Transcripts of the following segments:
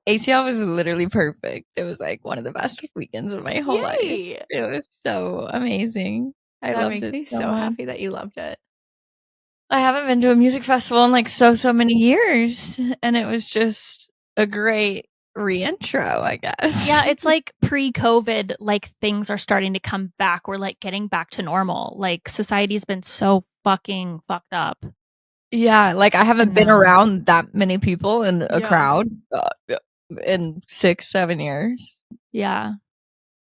ACL was literally perfect. It was like one of the best weekends of my whole life. Yay! It was so amazing. I That loved makes it me so so much. happy that you loved it. I haven't been to a music festival in like so many years, and it was just a great reintro, I guess. Yeah, it's like pre-COVID, like things are starting to come back. We're like getting back to normal. Like society's been so fucking fucked up. Yeah, like I haven't been No. around that many people in a Yeah. crowd in 6-7 years. Yeah.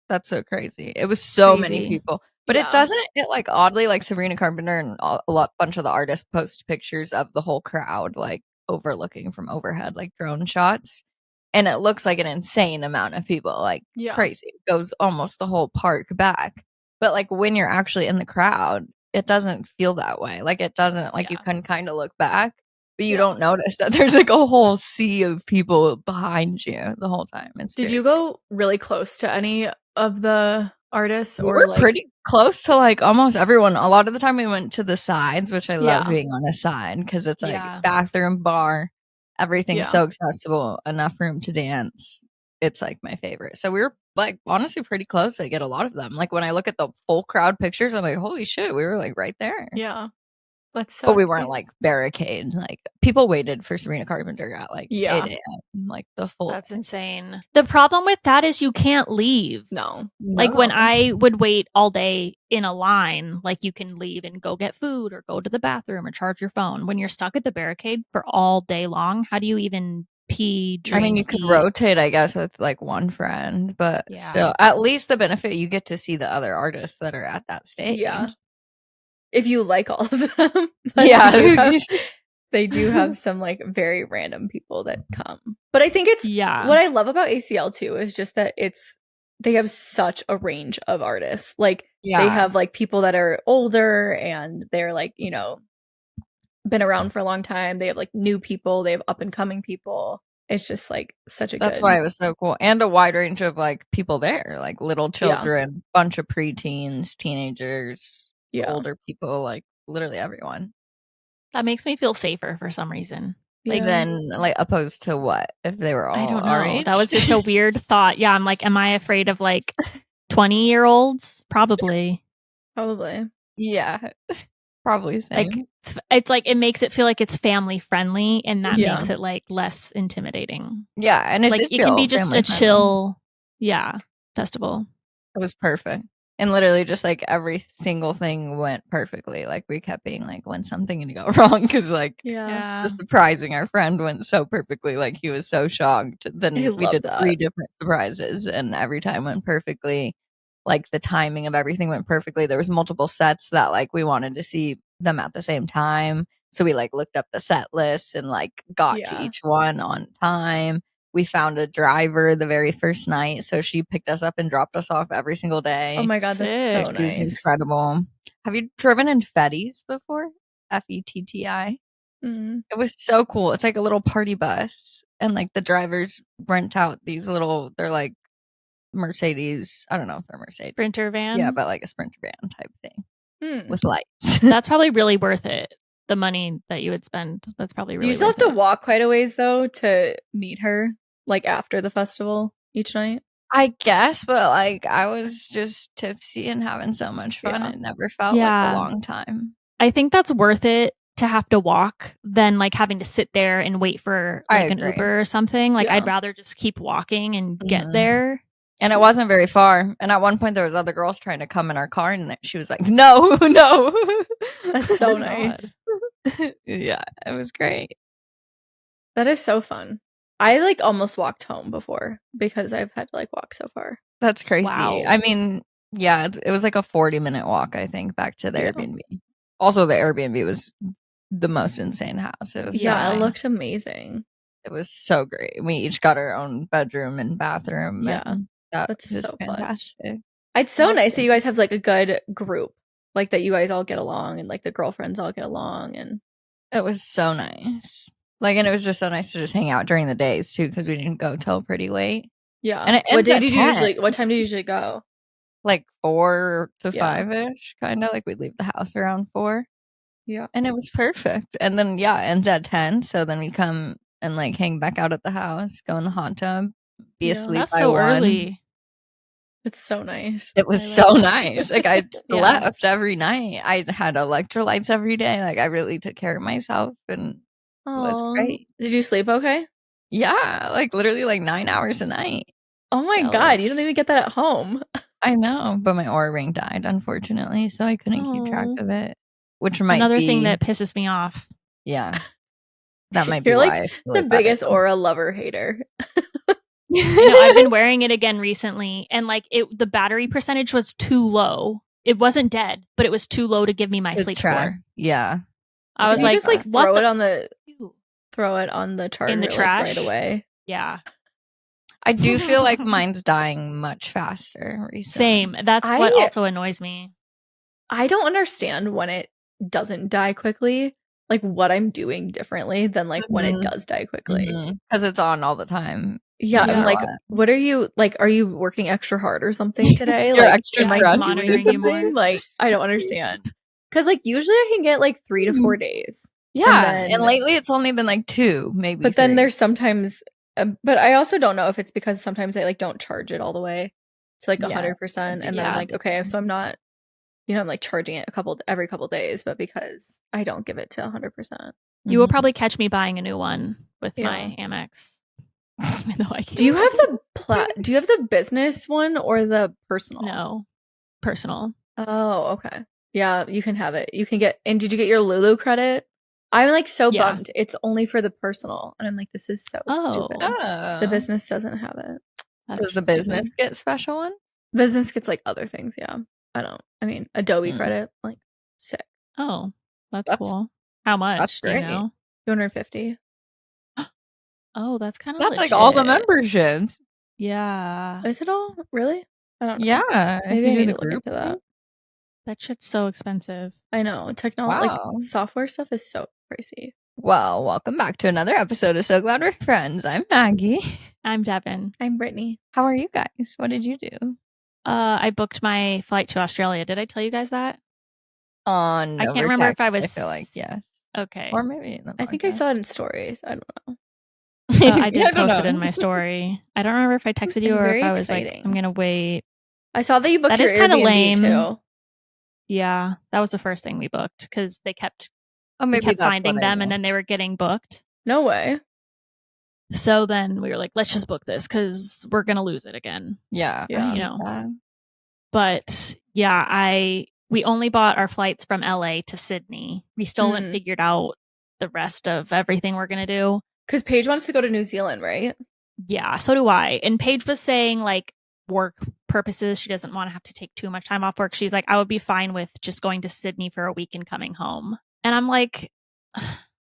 That's so crazy. It was so many Crazy. people. But Yeah. it like oddly, like Sabrina Carpenter and bunch of the artists post pictures of the whole crowd, like overlooking from overhead, like drone shots. And it looks like an insane amount of people, like Yeah. crazy. It goes almost the whole park back. But like when you're actually in the crowd, it doesn't feel that way. Like it doesn't, like you Yeah. can kind of look back, but you Yeah. don't notice that there's like a whole sea of people behind you the whole time. Did you go really close to any of the artists, We or were like pretty close to like almost everyone. A lot of the time we went to the sides, which I love Yeah. being on a side because it's like Yeah. bathroom, bar, everything's Yeah. so accessible, enough room to dance. It's like my favorite. So we were like honestly pretty close to get a lot of them. Like when I look at the full crowd pictures, I'm like, holy shit, we were like right there. Yeah. That's so But we weren't nice. like barricade. Like people waited for Sabrina Carpenter at like Yeah. 8 a.m. Like the full That's insane. The problem with that is you can't leave. No. Like when No. I would wait all day in a line, like you can leave and go get food or go to the bathroom or charge your phone. When you're stuck at the barricade for all day long, how do you even pee, drink, I mean, you could eat? rotate, I guess, with like one friend, but Yeah. still, at least the benefit you get to see the other artists that are at that stage. Yeah. If you like all of them. But Yeah. they do have some like very random people that come. But I think it's Yeah. what I love about ACL too is just that they have such a range of artists. Like they Yeah. have like people that are older and they're like, you know, been around for a long time. They have like new people, they have up and coming people. It's just like such a That's good why it was so cool. And a wide range of like people there, like little Yeah. children, bunch of preteens, teenagers, Yeah. older people, like literally everyone. That makes me feel safer for some reason. Like, Yeah. Then, like, opposed to what? If they were all I don't our know. age? That was just a weird thought. Yeah, I'm like, am I afraid of like 20-year-olds? Probably. Probably. Yeah. Probably same. Like it's like it makes it feel like it's family friendly, and that Yeah. makes it like less intimidating. Yeah, and it Like did it can feel be just a family-friendly. chill, festival. It was perfect. And literally just like every single thing went perfectly. Like we kept being like, when's something gonna go wrong? Because like Yeah. the surprising our friend went so perfectly. Like he was so shocked. Then I we love did that. 3 different surprises and every time went perfectly. Like the timing of everything went perfectly. There was multiple sets that like we wanted to see them at the same time. So we like looked up the set lists and like got to Yeah. each one on time. We found a driver the very first night, so she picked us up and dropped us off every single day. Oh my god, that's so Sick. She was nice. incredible. Have you driven in Fetties before? FETTI. Mm. It was so cool. It's like a little party bus, and like the drivers rent out these little. They're like Mercedes. I don't know if they're Mercedes. Sprinter van. Yeah, but like a Sprinter van type thing Hmm. with lights. That's probably really worth it. The money that you would spend. That's probably Do really you still have worth to walk quite a ways though to meet her, like after the festival each night? I guess, but like I was just tipsy and having so much fun. Yeah. It never felt like Yeah. a long time. I think that's worth it to have to walk than like having to sit there and wait for I like an agree. Uber or something. Like Yeah. I'd rather just keep walking and get Mhm. there. And it wasn't very far. And at one point, there was other girls trying to come in our car, and she was like, "No, no." That's so Oh, nice. Yeah, it was great. That is so fun. I like almost walked home before because I've had to like walk so far. That's crazy. Wow. I mean, yeah, it was like a 40-minute walk, I think, back to the Yeah. Airbnb. Also, the Airbnb was the most insane house. It was so Yeah, it nice. looked amazing. It was so great. We each got our own bedroom and bathroom. Yeah, and that that's was so clutch. fantastic. It's so Loved nice it. that you guys have like a good group, like that you guys all get along and like the girlfriends all get along and It was so nice. Like, and it was just so nice to just hang out during the days too, because we didn't go till pretty late. yeah. And it What ends day at did you 10. usually? What time do you usually go? Like 4 to Yeah. 5-ish, kind of like we'd leave the house around 4. Yeah. And it was perfect. And then, yeah, it ends at 10. So then we come and like hang back out at the house, go in the hot tub, be Yeah. asleep That's by so 1. early. It's so nice. It was I like so that. nice. Like I Yeah. slept every night. I had electrolytes every day. Like I really took care of myself and it was Aw. great. Did you sleep okay? Yeah, like literally like 9 hours a night. Oh my God, you don't Jealous. even get that at home. I know, but my Oura ring died, unfortunately, so I couldn't keep track Oh. of it. Which might Another be thing that pisses me off. yeah. That might be You're why like I feel the like that biggest I Aura lover hater. I know I've been wearing it again recently, and like the battery percentage was too low. It wasn't dead, but it was too low to give me my to sleep track. score. Yeah. I was Can you like, just like what throw the- it on the charger in the like, trash right away? Yeah, I do feel like mine's dying much faster recently. same. That's what also annoys me. I don't understand when it doesn't die quickly, like what I'm doing differently than like when it does die quickly. Because it's on all the time. Yeah, no I'm matter like, what are you like? Are you working extra hard or something today? You're like, extra am I stressed. doing Monitoring you something? more. Like, I don't understand. Because like usually I can get like 3 to 4 days. Yeah, And and lately it's only been like 2, maybe. But then 3. there's sometimes, but I also don't know if it's because sometimes I like don't charge it all the way to like 100%, and then I'm like, okay, so I'm not, I'm like charging it every couple days, but because I don't give it to 100%. You will probably catch me buying a new one with my Yeah. Amex. Even though I can't. Do you have the business one or the personal? No, personal. Oh, okay. Yeah, you can have it. You can get. And did you get your Lulu credit? I'm like so Yeah. bummed. It's only for the personal, and I'm like, this is so stupid. The business doesn't have it. Does the business get special one? Business gets like other things. Yeah, I mean, Adobe credit, like sick. Oh, that's cool. How much? That's do you great. know? $250. Oh, that's kind of That's like all the memberships. Yeah. Is it all really? I don't know. Yeah, Maybe I need to look into that. That shit's so expensive. I know. Technology, like software stuff is so pricey. Well, welcome back to another episode of So Glad We're Friends. I'm Maggie. I'm Devin. I'm Brittany. How are you guys? What did you do? I booked my flight to Australia. Did I tell you guys that? I can't remember if I was. I feel like yes. Okay. Or maybe I think I saw it in stories. I don't know. I did post it in my story. I don't remember if I texted you or if I was exciting. like, I'm gonna wait. I saw that you booked That your is kind of Airbnb lame. too. Yeah, that was the first thing we booked because they kept maybe finding them and then they were getting booked. No way. So then we were like, let's just book this because we're gonna lose it again. Yeah. You know. But yeah, we only bought our flights from LA to Sydney. We still haven't figured out the rest of everything we're gonna do. Because Paige wants to go to New Zealand, right? Yeah, so do I. And Paige was saying like work purposes, she doesn't want to have to take too much time off work. She's like, I would be fine with just going to Sydney for a week and coming home. And I'm like,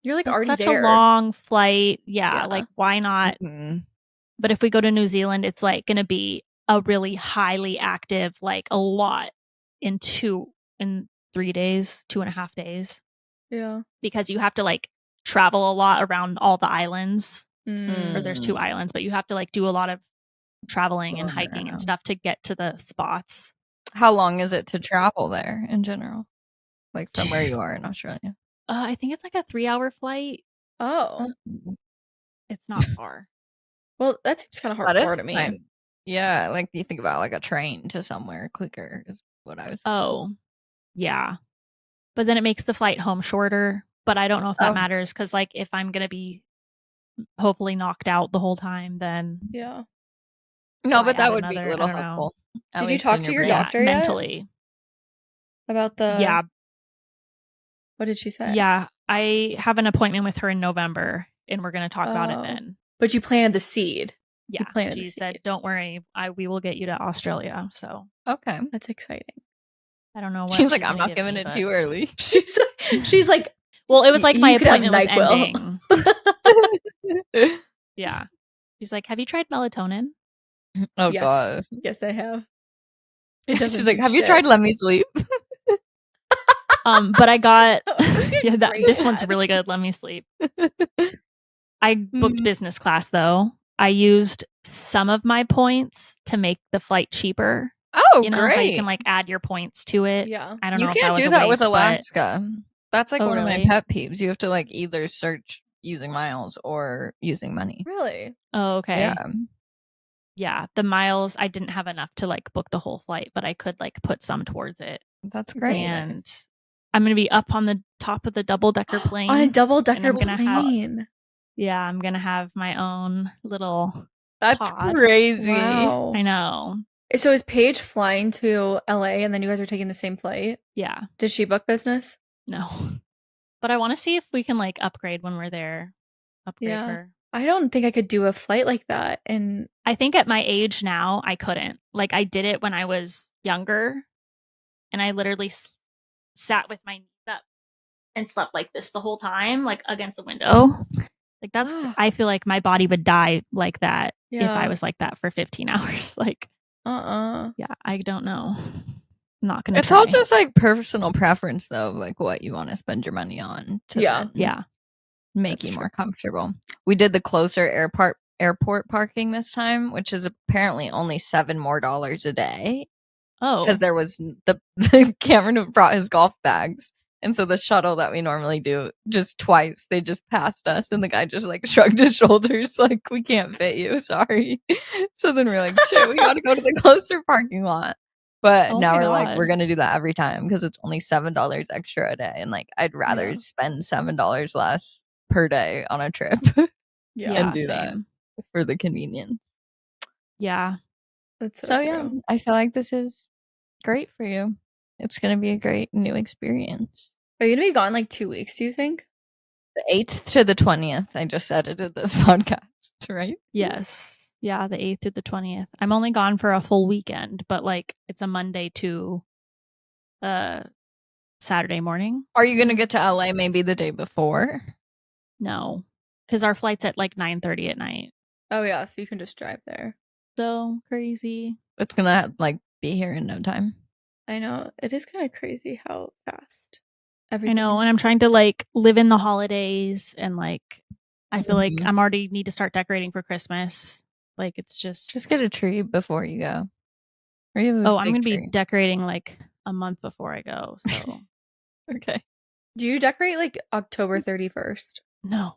you're like that's already such there. a long flight. Yeah, like why not? But if we go to New Zealand, it's like going to be a really highly active, like a lot in 3 days, 2.5 days. Yeah. Because you have to like travel a lot around all the islands. Or there's 2 islands, but you have to like do a lot of traveling and hiking and stuff to get to the spots. How long is it to travel there in general? Like from where you are in Australia? I think it's like a 3-hour flight. Oh. It's not far. Well, that seems kind of hardcore to me. Yeah, like you think about like a train to somewhere quicker is what I was thinking. Oh, yeah. But then it makes the flight home shorter. But I don't know if that matters because like if I'm going to be hopefully knocked out the whole time, then yeah. No, but that would be a little helpful. Did you talk to your doctor yet? Mentally about the? Yeah. What did she say? Yeah, I have an appointment with her in November, and we're going to talk about it then. But you planted the seed. Yeah, she said, "Don't worry, we will get you to Australia." So okay, that's exciting. I don't know what she's like. I'm not giving it too early. She's like. Well, it was like my appointment was ending. Yeah. She's like, have you tried melatonin? Oh, God. Yes, I have. She's like, have you tried Let Me Sleep? But I got, this one's really good. Let Me Sleep. I booked business class though. I used some of my points to make the flight cheaper. Oh, you know, great. how you can like add your points to it. Yeah. I don't know. You can't do that with Alaska. That's like one of my pet peeves. You have to like either search using miles or using money. Really? Oh, okay. Yeah. Yeah, the miles, I didn't have enough to like book the whole flight, but I could like put some towards it. That's great. And I'm going to be up on the top of the double-decker plane. On a double-decker plane. I'm going to have my own little That's pod. crazy. Wow. I know. So is Paige flying to LA and then you guys are taking the same flight? Yeah. Did she book business? No. But I want to see if we can like upgrade when we're there. Upgrade her. I don't think I could do a flight like that. And I think at my age now, I couldn't. Like I did it when I was younger and I literally sat with my knees up and slept like this the whole time, like against the window. Like that's, I feel like my body would die like that if I was like that for 15 hours. Like, yeah, I don't know. I'm not gonna. It's all just like personal preference, though, like what you want to spend your money on. To make you more comfortable. We did the closer airport parking this time, which is apparently only $7 more a day. Oh, because there was the Cameron brought his golf bags. And so the shuttle that we normally do, just twice, they just passed us. And the guy just like shrugged his shoulders like, we can't fit you. Sorry. So then we're like, shit, we got to go to the closer parking lot. But now we're like, we're going to do that every time because it's only $7 extra a day. And like, I'd rather spend $7 less per day on a trip and do that for the convenience. Yeah. That's so I feel like this is great for you. It's going to be a great new experience. Are you going to be gone like 2 weeks, do you think? The 8th to the 20th. I just edited this podcast, right? Yes. Yeah, the 8th to the 20th. I'm only gone for a full weekend, but like it's a Monday to Saturday morning. Are you going to get to LA maybe the day before? No, because our flight's at like 9:30 at night. Oh, yeah. So you can just drive there. So crazy. It's going to like be here in no time. I know. It is kind of crazy how fast everything I know. And I'm trying to like live in the holidays and like I feel like I'm already need to start decorating for Christmas. Like it's just get a tree before you go. I'm going to be decorating like a month before I go. So okay. Do you decorate like October 31st? No.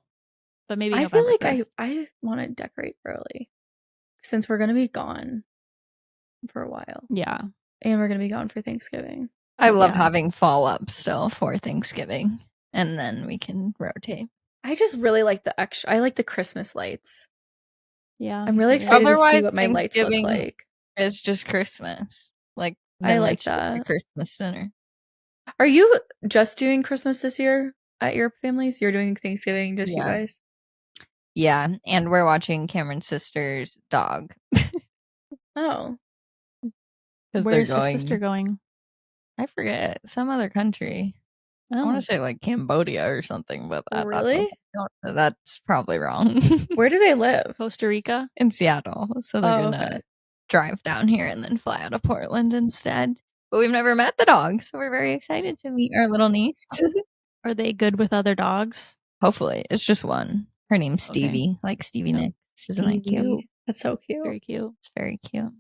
But maybe I November feel like 1st. I want to decorate early since we're going to be gone for a while. Yeah. And we're going to be gone for Thanksgiving. I love having fall up still for Thanksgiving. And then we can rotate. I just really like the extra. I like the Christmas lights. Yeah. I'm really excited to see what my lights look like. It's just Christmas. Like, I like that. The Christmas dinner. Are you just doing Christmas this year at your family's? You're doing Thanksgiving, just you guys? Yeah. And we're watching Cameron's sister's dog. Oh. Where's his sister going? I forget. Some other country. Oh. I want to say like Cambodia or something, but really? That's probably wrong. Where do they live? Costa Rica? In Seattle. So they're gonna drive down here and then fly out of Portland instead. But we've never met the dog, so we're very excited to meet our little niece. Are they good with other dogs? Hopefully. It's just one. Her name's Stevie, like Stevie Nicks. Isn't that cute? That's so cute. Very cute. It's very cute.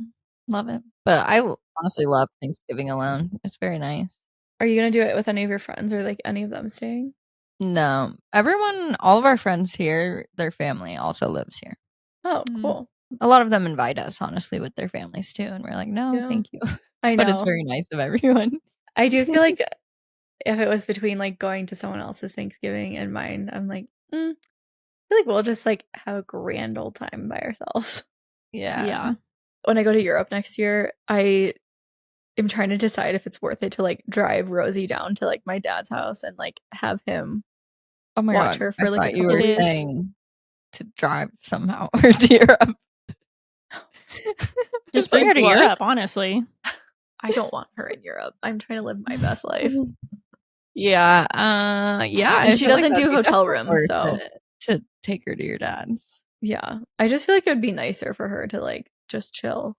Love it. But I honestly love Thanksgiving alone. It's very nice. Are you going to do it with any of your friends or like any of them staying? No. All of our friends here, their family also lives here. Oh, cool. A lot of them invite us, honestly, with their families too. And we're like, no, thank you. I know. But it's very nice of everyone. I do feel like if it was between like going to someone else's Thanksgiving and mine, I'm like, I feel like we'll just like have a grand old time by ourselves. Yeah. When I go to Europe next year, I am trying to decide if it's worth it to like drive Rosie down to like my dad's house and like have him watch her for like a couple days. Saying to drive somehow or to Europe. Just bring her to Europe, honestly. I don't want her in Europe. I'm trying to live my best life. Yeah. And she doesn't do hotel rooms, so to take her to your dad's. Yeah. I just feel like it would be nicer for her to like just chill.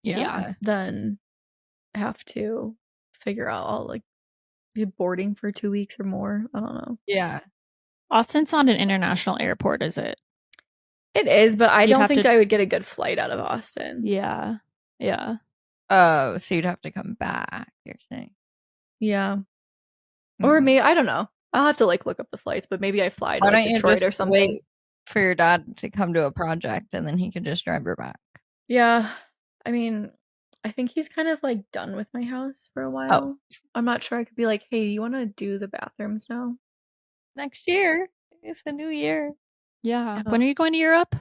Yeah. Than have to figure out all like boarding for 2 weeks or more. I don't know. Yeah. Austin's not an international airport, is it? It is, but I don't think I would get a good flight out of Austin. Yeah. Yeah. Oh, so you'd have to come back, you're saying? Yeah. Or maybe, I don't know. I'll have to like look up the flights, but maybe I fly to Why like don't you Detroit just or something. wait for your dad to come to a project and then he can just drive her back? Yeah. I mean, I think he's kind of like done with my house for a while. I'm not sure I could be like, hey, you want to do the bathrooms now? Next year. It's a new year. Yeah. When are you going to Europe?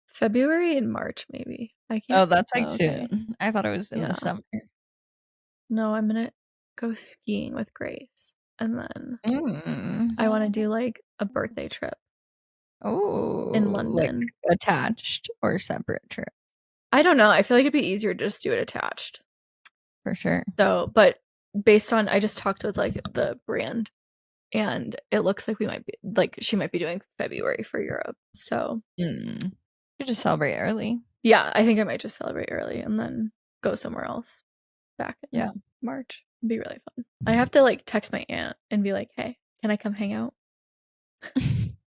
February and March, maybe. I can't. Oh, that's like soon. I thought it was in the summer. No, I'm gonna go skiing with Grace, and then I want to do like a birthday trip. Oh, in London, like attached or separate trip? I don't know. I feel like it'd be easier to just do it attached, for sure. So, but based on, I just talked with like the brand, and it looks like we might be like she might be doing February for Europe. So you just celebrate early. Yeah, I think I might just celebrate early and then go somewhere else back in March. It'd be really fun. I have to like text my aunt and be like, hey, can I come hang out?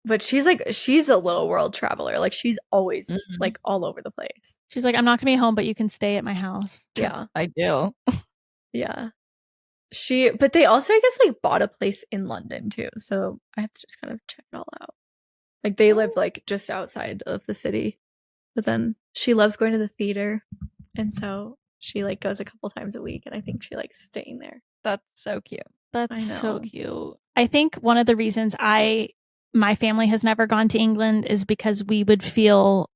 But she's a little world traveler. Like she's always like all over the place. She's like, I'm not gonna be home, but you can stay at my house. Yeah. I do. Yeah. But they also, I guess, like bought a place in London too. So I have to just kind of check it all out. Like they live like just outside of the city. But then she loves going to the theater. And so she like goes a couple times a week, and I think she likes staying there. That's so cute. That's so cute. I think one of the reasons my family has never gone to England is because we would feel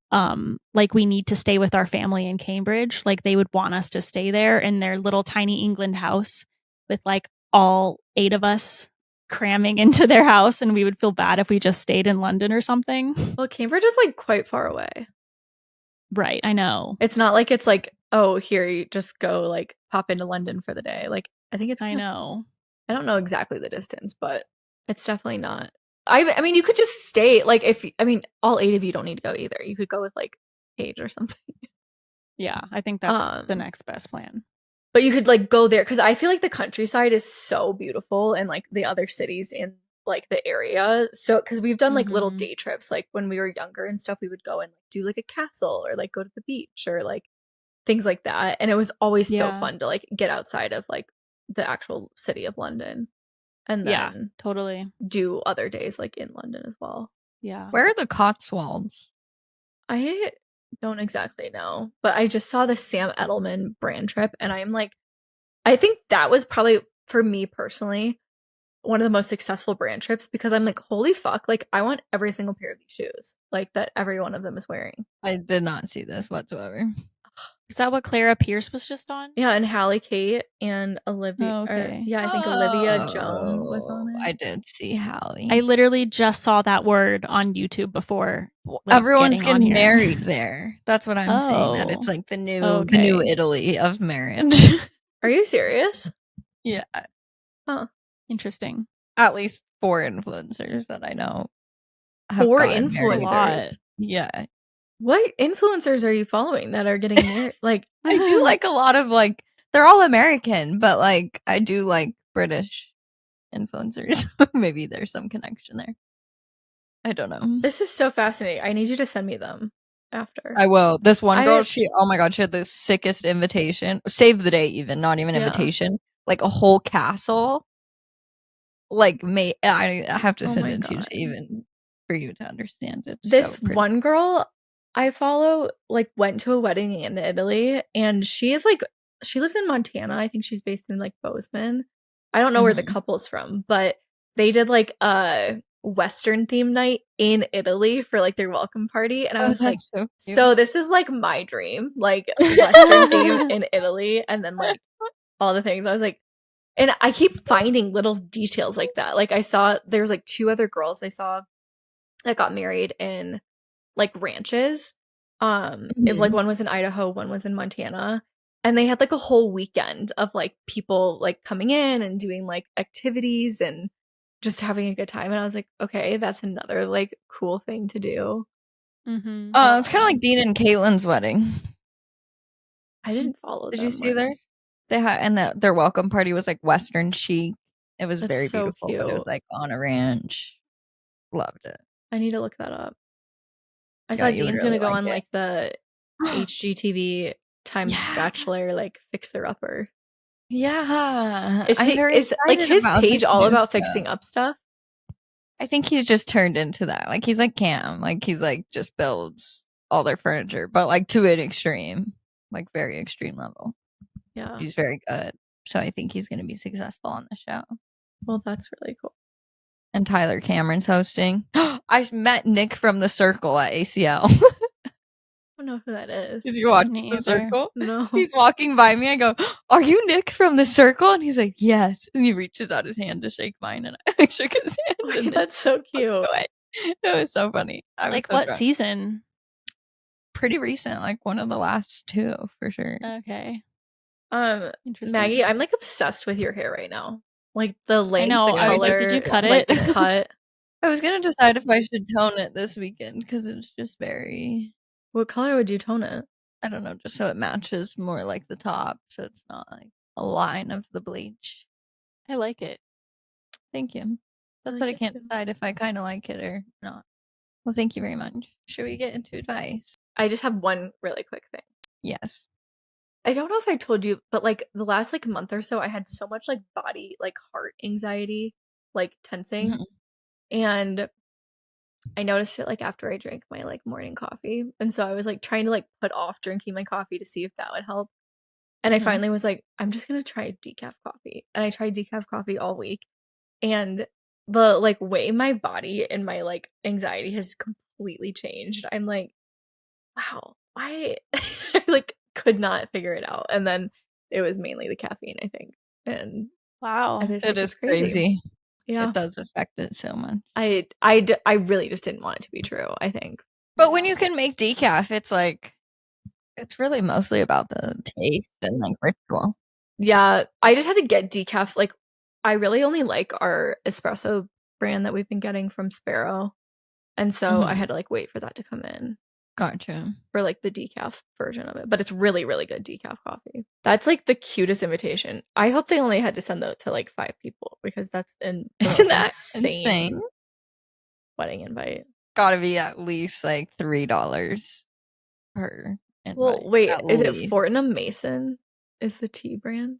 like we need to stay with our family in Cambridge. Like they would want us to stay there in their little tiny England house with like all 8 of us cramming into their house, and we would feel bad if we just stayed in London or something. Well, Cambridge is like quite far away. Right, I know. It's not like it's like, oh, here you just go like pop into London for the day. Like I think it's I know. I don't know exactly the distance, but it's definitely not. I mean, you could just stay. Like all 8 of you don't need to go either. You could go with like Paige or something. Yeah, I think that's the next best plan. But you could like go there, because I feel like the countryside is so beautiful, and like the other cities in like the area. So because we've done like little day trips, like when we were younger and stuff, we would go and like, do like a castle or like go to the beach or like things like that, and it was always so fun to like get outside of like the actual city of London, and then totally do other days like in London as well. Yeah. Where are the Cotswolds? I don't exactly know, but I just saw the Sam Edelman brand trip, and I'm like, I think that was probably, for me personally, one of the most successful brand trips, because I'm like, holy fuck, like I want every single pair of these shoes like that every one of them is wearing. I did not see this whatsoever. Is that what Clara Pierce was just on? Yeah, and Hallie Kate and Olivia. Oh, okay. I think Olivia Joan was on it. I did see Hallie. I literally just saw that word on YouTube before. Like, everyone's getting married there. That's what I'm saying. That it's like the new Italy of marriage. Are you serious? Yeah. Huh. Interesting. At least 4 influencers that I know. 4 influencers? Yeah. What influencers are you following that are getting married? Like, I do like a lot of like, they're all American, but like I do like British influencers. Maybe there's some connection there. I don't know. This is so fascinating. I need you to send me them after. I will. This one girl, oh my god, she had the sickest invitation. Save the date, even not even invitation. Like a whole castle. Like, I have to send it to you even for you to understand it. This one girl I follow like went to a wedding in Italy, and she lives in Montana. I think she's based in like Bozeman. I don't know where the couple's from, but they did like a Western theme night in Italy for like their welcome party, and I was like, so this is like my dream, like Western theme in Italy, and then like all the things. I was like, and I keep finding little details like that. Like I saw there was like 2 other girls I saw that got married in like ranches. Like one was in Idaho, one was in Montana, and they had like a whole weekend of like people like coming in and doing like activities and just having a good time. And I was like, okay, that's another like cool thing to do. It's kind of like Dean and Caitlin's wedding. I didn't follow them. Did you see theirs? They had, and their welcome party was like Western chic. It was very beautiful, but it was like on a ranch. Loved it. I need to look that up. I saw Dean's really gonna go on like the HGTV times Bachelor like fixer upper. Yeah. Is his page all about fixing up stuff? I think he's just turned into that. Like, he's like Cam. Like, he's like just builds all their furniture, but like to an extreme, like very extreme level. Yeah. He's very good. So I think he's going to be successful on the show. Well, that's really cool. And Tyler Cameron's hosting. I met Nick from The Circle at ACL. I don't know who that is. Did you watch The Circle? No. He's walking by me. I go, "Are you Nick from The Circle?" And he's like, "Yes." And he reaches out his hand to shake mine, and I shook his hand. Okay, that's so cute. It was so funny. Like, what season? Pretty recent, like one of the last two for sure. Okay. Maggie, I'm like obsessed with your hair right now. Like the length, I know. the color, I was like, did you cut like, it? the cut. I was gonna decide if I should tone it this weekend because it's just very. What color would you tone it? I don't know, just so it matches more like the top, so it's not like a line of the bleach. I like it. Thank you. That's what I can't decide if I kind of like it or not. Well, thank you very much. Should we get into advice? I just have one really quick thing. Yes. I don't know if I told you, but like the last like month or so, I had so much like body, like heart anxiety, like tensing. Mm-hmm. And I noticed it like after I drank my like morning coffee. And so I was like trying to like put off drinking my coffee to see if that would help. And I finally was like, I'm just going to try decaf coffee. And I tried decaf coffee all week. And the like way my body and my like anxiety has completely changed. I'm like, wow, why? I like could not figure it out. And then it was mainly the caffeine, I think. And wow, it is crazy. Yeah, it does affect it so much. I really just didn't want it to be true, I think. But when you can make decaf, it's like it's really mostly about the taste and like ritual. Yeah, I just had to get decaf. Like, I really only like our espresso brand that we've been getting from Sparrow. And so I had to like wait for that to come in. Gotcha. For like the decaf version of it. But it's really, really good decaf coffee. That's like the cutest invitation. I hope they only had to send that to like 5 people because that's isn't that insane wedding invite. Gotta be at least like $3 per invite. Well, wait, is it Fortnum Mason? Is the tea brand?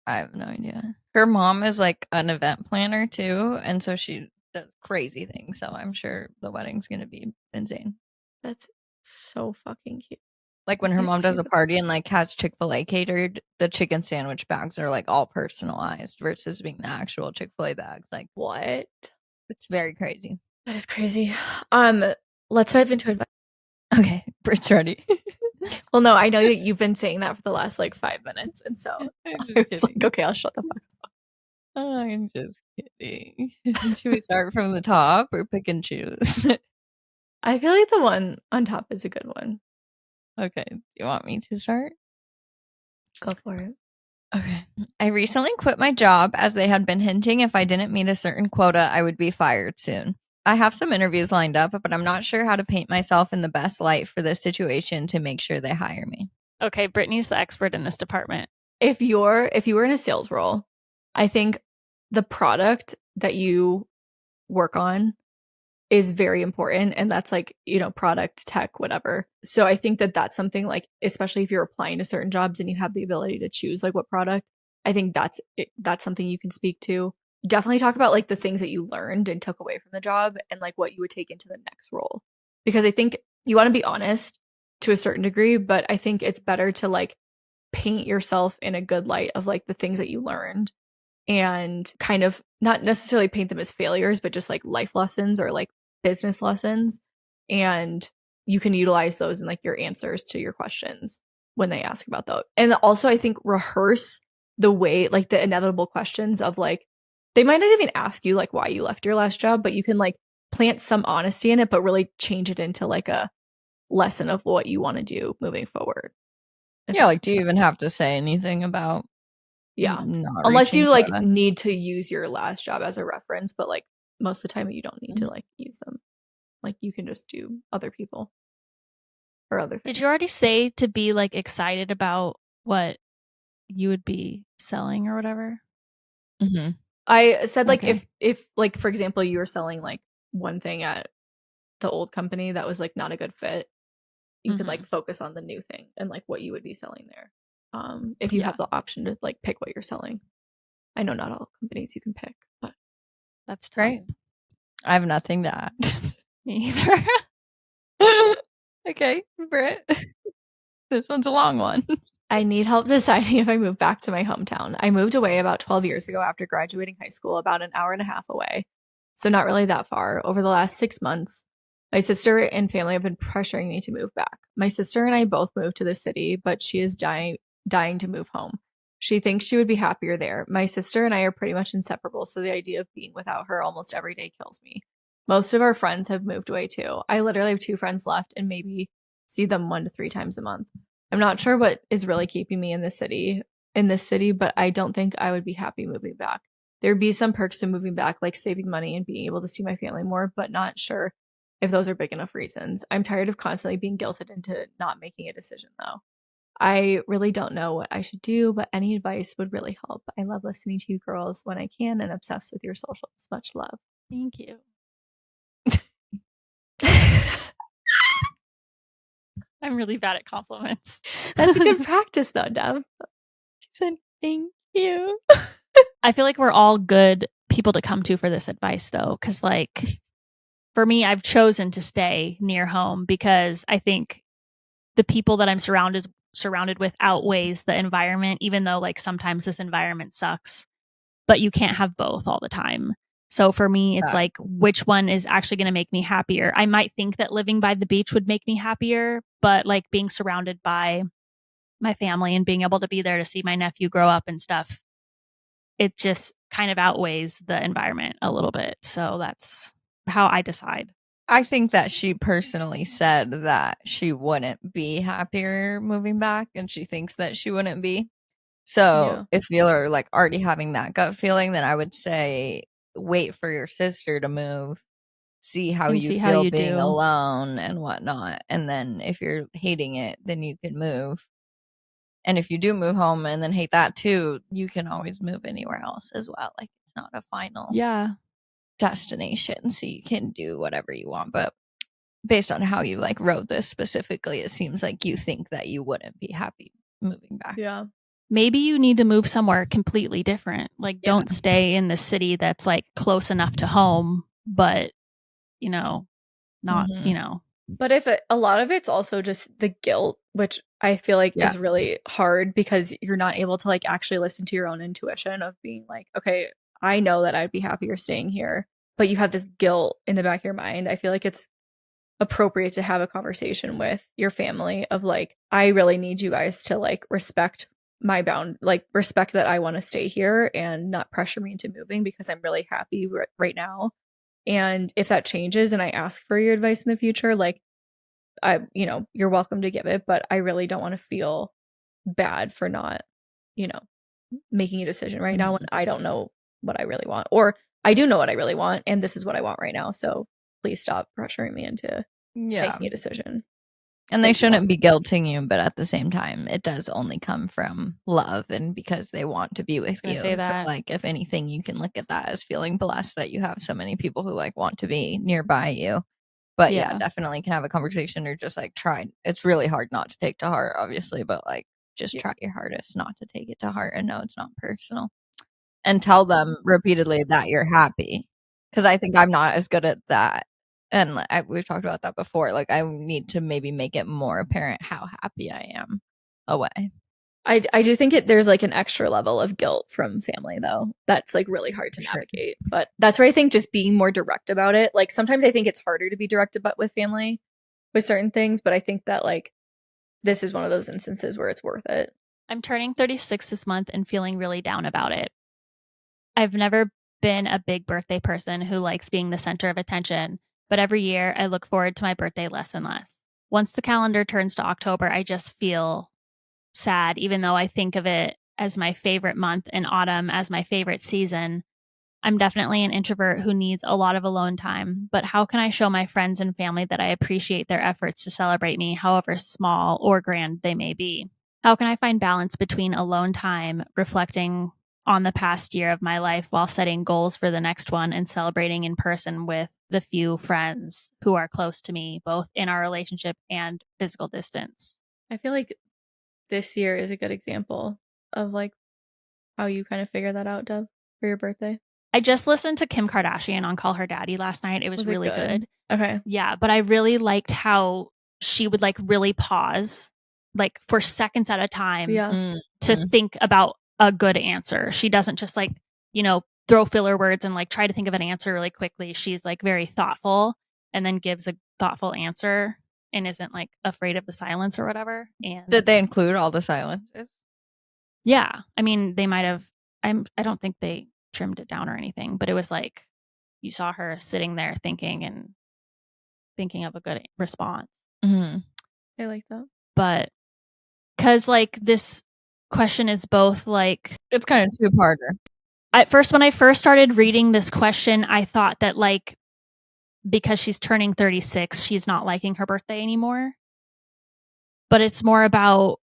I have no idea. Her mom is like an event planner too, and so she does crazy things. So I'm sure the wedding's gonna be insane. That's so fucking cute. Like when her mom does a party and like has Chick-fil-A catered, the chicken sandwich bags are like all personalized versus being the actual Chick-fil-A bags. Like, what? It's very crazy. That is crazy. Let's dive into advice. Okay, Britt's ready. Well, no, I know that you've been saying that for the last like 5 minutes, and so I was like, okay, I'll shut the fuck up. I'm just kidding. Should we start from the top or pick and choose? I feel like the one on top is a good one. Okay, do you want me to start? Go for it. Okay. I recently quit my job as they had been hinting if I didn't meet a certain quota, I would be fired soon. I have some interviews lined up, but I'm not sure how to paint myself in the best light for this situation to make sure they hire me. Okay, Brittany's the expert in this department. If you were in a sales role, I think the product that you work on is very important, and that's like, product, tech, whatever. So I think that that's something like, especially if you're applying to certain jobs and you have the ability to choose like what product, I think that's something you can speak to. Definitely talk about like the things that you learned and took away from the job and like what you would take into the next role. Because I think you want to be honest to a certain degree, but I think it's better to like paint yourself in a good light of like the things that you learned and kind of not necessarily paint them as failures, but just like life lessons or like business lessons. And you can utilize those in like your answers to your questions when they ask about those. And also I think rehearse the way, like the inevitable questions of like, they might not even ask you like why you left your last job, but you can like plant some honesty in it, but really change it into like a lesson of what you want to do moving forward. Yeah, like do you even have to say anything about unless you like need to use your last job as a reference, but like most of the time you don't need to like use them. Like you can just do other people or other things. Did you already say to be like excited about what you would be selling or whatever? Mm-hmm. I said like if like for example you were selling like one thing at the old company that was like not a good fit, you could like focus on the new thing and like what you would be selling there. if you have the option to like pick what you're selling. I know not all companies you can pick, but that's great. I have nothing to add. Me either. Okay, Britt. This one's a long one. I need help deciding if I move back to my hometown. I moved away about 12 years ago after graduating high school, about an hour and a half away. So not really that far. Over the last 6 months, my sister and family have been pressuring me to move back. My sister and I both moved to the city, but she is dying to move home. She thinks she would be happier there. My sister and I are pretty much inseparable, so the idea of being without her almost every day kills me. Most of our friends have moved away too. I literally have 2 friends left and maybe see them 1 to 3 times a month. I'm not sure what is really keeping me in this city, but I don't think I would be happy moving back. There'd be some perks to moving back, like saving money and being able to see my family more, but not sure if those are big enough reasons. I'm tired of constantly being guilted into not making a decision, though. I really don't know what I should do, but any advice would really help. I love listening to you girls when I can and obsessed with your socials. Much love. Thank you. I'm really bad at compliments. That's a good practice, though, Dev. She said, thank you. I feel like we're all good people to come to for this advice, though, because, like, for me, I've chosen to stay near home because I think the people that I'm surrounded with outweighs the environment, even though, like, sometimes this environment sucks, but you can't have both all the time. So for me, it's like, which one is actually going to make me happier? I might think that living by the beach would make me happier, but like being surrounded by my family and being able to be there to see my nephew grow up and stuff, it just kind of outweighs the environment a little bit. So that's how I decide. I think that she personally said that she wouldn't be happier moving back, and she thinks that she wouldn't be. So if you're like already having that gut feeling, then I would say wait for your sister to move, see how you feel being alone and whatnot. And then if you're hating it, then you can move. And if you do move home and then hate that too, you can always move anywhere else as well. Like, it's not a final destination, so you can do whatever you want. But based on how you like wrote this specifically, it seems like you think that you wouldn't be happy moving back. Yeah. Maybe you need to move somewhere completely different. Like, don't stay in the city that's like close enough to home, but not, But if a lot of it's also just the guilt, which I feel like is really hard because you're not able to like actually listen to your own intuition of being like, okay, I know that I'd be happier staying here, but you have this guilt in the back of your mind. I feel like it's appropriate to have a conversation with your family of like, I really need you guys to like respect my respect that I want to stay here and not pressure me into moving because I'm really happy right now. And if that changes and I ask for your advice in the future, like, you're welcome to give it, but I really don't want to feel bad for not, making a decision right now when I don't know what I really want, or I do know what I really want. And this is what I want right now. So please stop pressuring me into making a decision. And they shouldn't be guilting you, but at the same time, it does only come from love and because they want to be with you. So, like, if anything, you can look at that as feeling blessed that you have so many people who like want to be nearby you. But yeah, definitely can have a conversation or just like try. It's really hard not to take to heart, obviously, but like just try your hardest not to take it to heart and know it's not personal. And tell them repeatedly that you're happy. Because I think I'm not as good at that. And we've talked about that before. Like, I need to maybe make it more apparent how happy I am away. I do think there's like an extra level of guilt from family, though. That's like really hard to navigate. But that's where I think just being more direct about it. Like, sometimes I think it's harder to be direct about with family with certain things. But I think that like this is one of those instances where it's worth it. I'm turning 36 this month and feeling really down about it. I've never been a big birthday person who likes being the center of attention. But every year, I look forward to my birthday less and less. Once the calendar turns to October, I just feel sad, even though I think of it as my favorite month and autumn as my favorite season. I'm definitely an introvert who needs a lot of alone time, but how can I show my friends and family that I appreciate their efforts to celebrate me, however small or grand they may be? How can I find balance between alone time, reflecting on the past year of my life while setting goals for the next one and celebrating in person with the few friends who are close to me, both in our relationship and physical distance? I feel like this year is a good example of like how you kind of figure that out, Dev, for your birthday. I just listened to Kim Kardashian on Call Her Daddy last night. It was really good. Okay. Yeah, but I really liked how she would like really pause like for seconds at a time to think about a good answer. She doesn't just like, you know, throw filler words and like try to think of an answer really quickly. She's like very thoughtful and then gives a thoughtful answer and isn't like afraid of the silence or whatever. And did they include all the silences? Yeah. I mean, they might have, I don't think they trimmed it down or anything, but it was like you saw her sitting there thinking of a good response. I like that. But because like this question is both like, it's kind of two-parter. At first, when I first started reading this question, I thought that like because she's turning 36, she's not liking her birthday anymore. But it's more about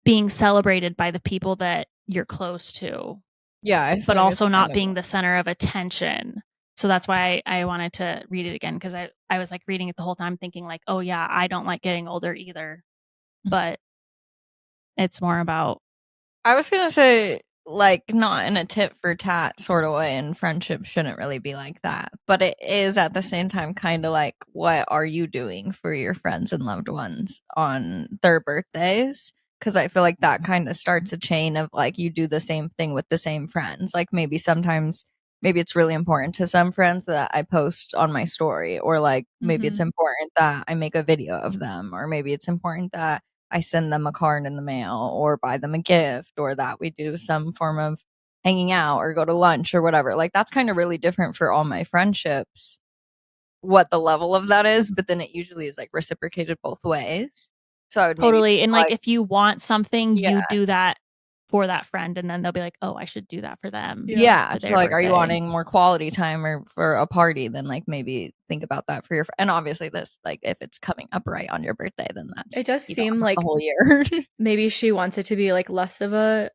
being celebrated by the people that you're close to. Yeah. But also not being the center of attention. So that's why I wanted to read it again, because I was like reading it the whole time thinking like, oh yeah, I don't like getting older either. But it's more about, I was going to say, like, not in a tit for tat sort of way, and friendship shouldn't really be like that. But it is at the same time kind of like, what are you doing for your friends and loved ones on their birthdays? Because I feel like that kind of starts a chain of like, you do the same thing with the same friends. Like maybe it's really important to some friends that I post on my story, or like maybe it's important that I make a video of them, or maybe it's important that I send them a card in the mail or buy them a gift, or that we do some form of hanging out or go to lunch or whatever. Like that's kind of really different for all my friendships, what the level of that is, but then it usually is like reciprocated both ways. So I would totally. And like if you want something, you do that for that friend, and then they'll be like, oh, I should do that for them. Yeah. So like, are you wanting more quality time or for a party? Then like maybe think about that for your and obviously this, like if it's coming up right on your birthday, then that's, it does seem like the whole year. Maybe she wants it to be like less of a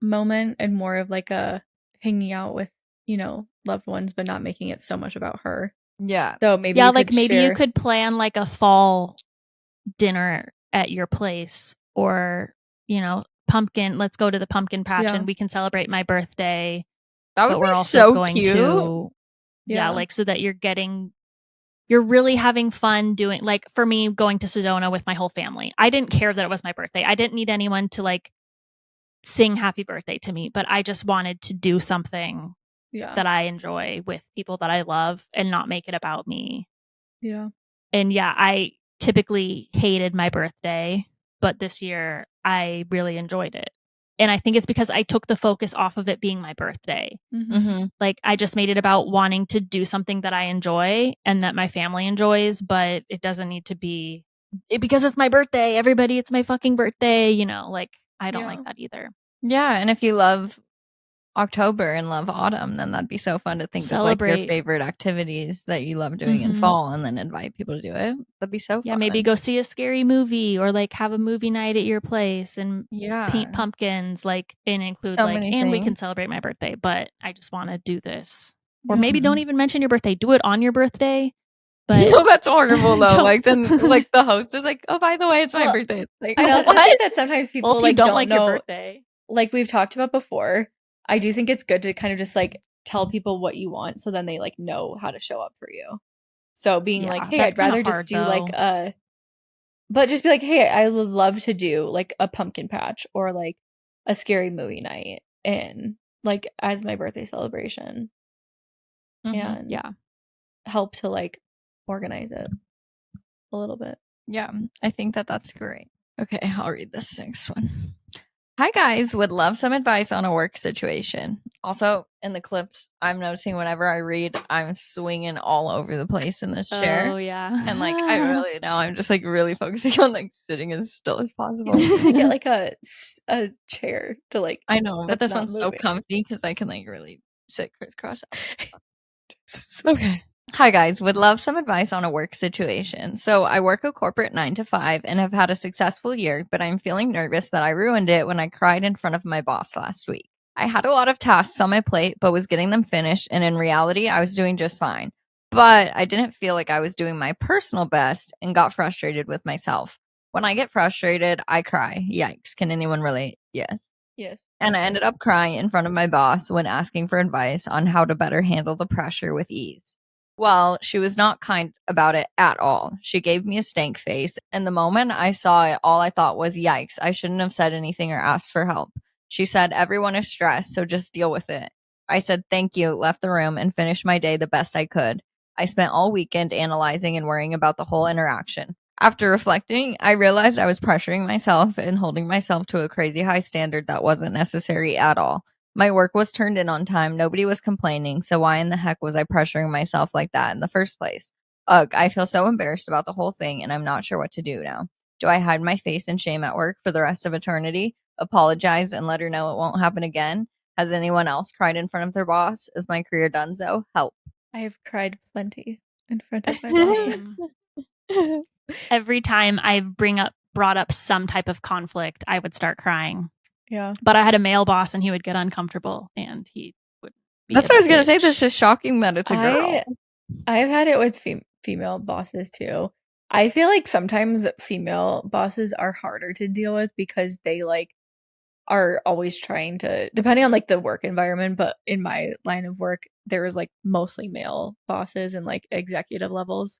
moment and more of like a hanging out with, you know, loved ones, but not making it so much about her. Yeah. So maybe you could plan like a fall dinner at your place, or you know, let's go to the pumpkin patch and we can celebrate my birthday. That would but we're be also so going cute. to like so that you're really having fun doing, like for me, going to Sedona with my whole family. I didn't care that it was my birthday. I didn't need anyone to like sing happy birthday to me, but I just wanted to do something that I enjoy with people that I love and not make it about me. Yeah. And I typically hated my birthday, but this year I really enjoyed it. And I think it's because I took the focus off of it being my birthday. Like I just made it about wanting to do something that I enjoy and that my family enjoys, but it doesn't need to be because it's my birthday. Everybody, it's my fucking birthday. You know, like I don't like that either. Yeah. And if you love October and love autumn, then that'd be so fun to think of like your favorite activities that you love doing in fall, and then invite people to do it. That'd be so fun. Yeah, maybe go see a scary movie, or like have a movie night at your place and paint pumpkins, like and include so like, and we can celebrate my birthday, but I just want to do this. Or maybe don't even mention your birthday. Do it on your birthday. But no, that's horrible though. Like then like the host is like, oh, by the way, it's my birthday. Like, I also think that sometimes people if you don't like your birthday. Like we've talked about before, I do think it's good to kind of just like tell people what you want, so then they like know how to show up for you. So being like, hey, I'd rather just do like but just be like, hey, I would love to do like a pumpkin patch or like a scary movie night and like as my birthday celebration. And help to like organize it a little bit. Yeah, I think that's great. Okay, I'll read this next one. Hi guys, would love some advice on a work situation. Also, in the clips, I'm noticing whenever I read, I'm swinging all over the place in this chair. Oh yeah, and like I really know I'm just like really focusing on like sitting as still as possible. Get like a chair to like. I know, but this one's so comfy because I can like really sit crisscross. Okay. Hi guys, would love some advice on a work situation. So I work a corporate 9 to 5 and have had a successful year, but I'm feeling nervous that I ruined it when I cried in front of my boss last week. I had a lot of tasks on my plate, but was getting them finished, and in reality, I was doing just fine. But I didn't feel like I was doing my personal best and got frustrated with myself. When I get frustrated, I cry. Yikes. Can anyone relate? Yes. Yes. And I ended up crying in front of my boss when asking for advice on how to better handle the pressure with ease. Well, she was not kind about it at all. She gave me a stank face, and the moment I saw it, all I thought was, yikes, I shouldn't have said anything or asked for help. She said, everyone is stressed, so just deal with it. I said, thank you, left the room, and finished my day the best I could. I spent all weekend analyzing and worrying about the whole interaction. After reflecting, I realized I was pressuring myself and holding myself to a crazy high standard that wasn't necessary at all. My work was turned in on time, nobody was complaining, so why in the heck was I pressuring myself like that in the first place? Ugh, I feel so embarrassed about the whole thing, and I'm not sure what to do now. Do I hide my face in shame at work for the rest of eternity? Apologize and let her know it won't happen again? Has anyone else cried in front of their boss? Is my career done so? Help. I have cried plenty in front of my boss. Every time I brought up some type of conflict, I would start crying. Yeah. But I had a male boss and he would get uncomfortable and he would be That's what I was going to say. This is shocking that it's a girl. I've had it with female bosses too. I feel like sometimes female bosses are harder to deal with because they like are always trying to, depending on like the work environment, but in my line of work, there was like mostly male bosses and like executive levels.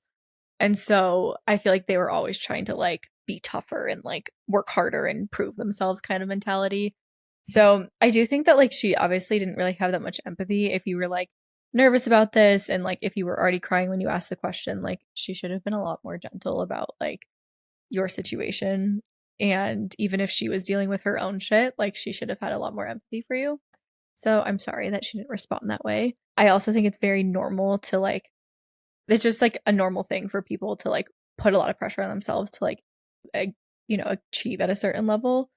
And so I feel like they were always trying to like be tougher and like work harder and prove themselves kind of mentality. So I do think that like she obviously didn't really have that much empathy if you were like nervous about this and like if you were already crying when you asked the question, like she should have been a lot more gentle about like your situation. And even if she was dealing with her own shit, like she should have had a lot more empathy for you. So I'm sorry that she didn't respond that way. I also think it's very normal to like, it's just like a normal thing for people to like put a lot of pressure on themselves to like, achieve at a certain level.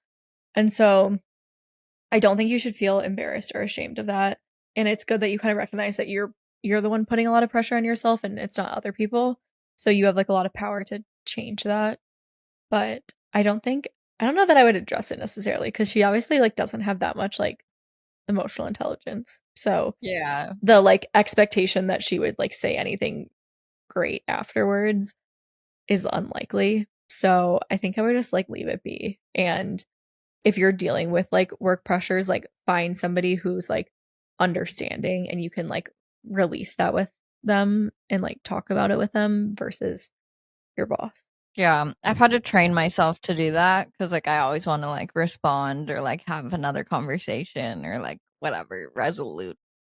And so I don't think you should feel embarrassed or ashamed of that. And it's good that you kind of recognize that you're the one putting a lot of pressure on yourself and it's not other people. So you have like a lot of power to change that. But I don't know that I would address it necessarily because she obviously like doesn't have that much like emotional intelligence. So yeah, the like expectation that she would like say anything great afterwards is unlikely. So I think I would just like leave it be. And if you're dealing with like work pressures, like find somebody who's like understanding and you can like release that with them and like talk about it with them versus your boss. Yeah, I've had to train myself to do that because like I always want to like respond or like have another conversation or like whatever,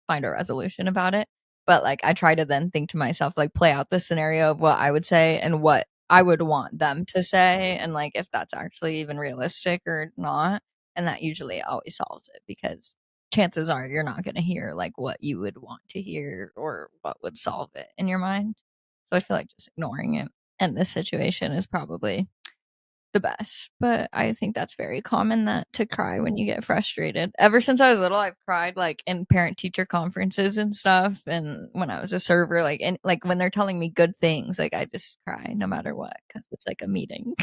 find a resolution about it. But like I try to then think to myself, like play out the scenario of what I would say and what I would want them to say and like if that's actually even realistic or not. And that usually always solves it because chances are you're not going to hear like what you would want to hear or what would solve it in your mind. So I feel like just ignoring it in this situation is probably the best. But I think that's very common that to cry when you get frustrated. Ever since I was little, I've cried like in parent teacher conferences and stuff. And when I was a server, like and like when they're telling me good things, like I just cry no matter what because it's like a meeting.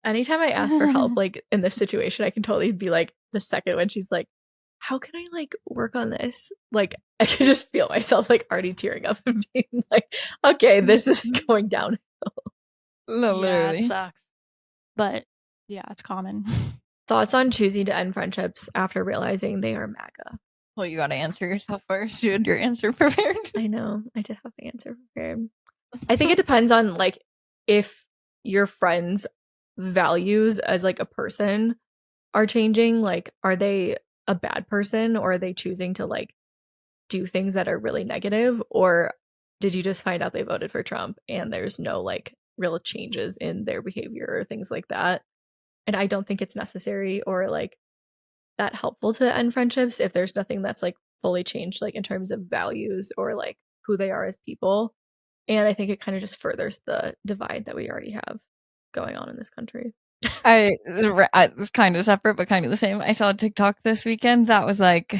Anytime I ask for help, like in this situation, I can totally be like the second when she's like, how can I like work on this? Like I can just feel myself like already tearing up and being like, okay, this is going downhill. Literally. Yeah, it sucks. But yeah, it's common. Thoughts on choosing to end friendships after realizing they are MAGA? Well, you got to answer yourself first. You had your answer prepared. I know. I did have the answer prepared. I think it depends on like if your friends' values as like a person are changing. Like, are they a bad person or are they choosing to like do things that are really negative? Or did you just find out they voted for Trump and there's no like real changes in their behavior or things like that? And I don't think it's necessary or like that helpful to end friendships if there's nothing that's like fully changed, like in terms of values or like who they are as people. And I think it kind of just furthers the divide that we already have going on in this country. It's kind of separate, but kind of the same. I saw a TikTok this weekend that was like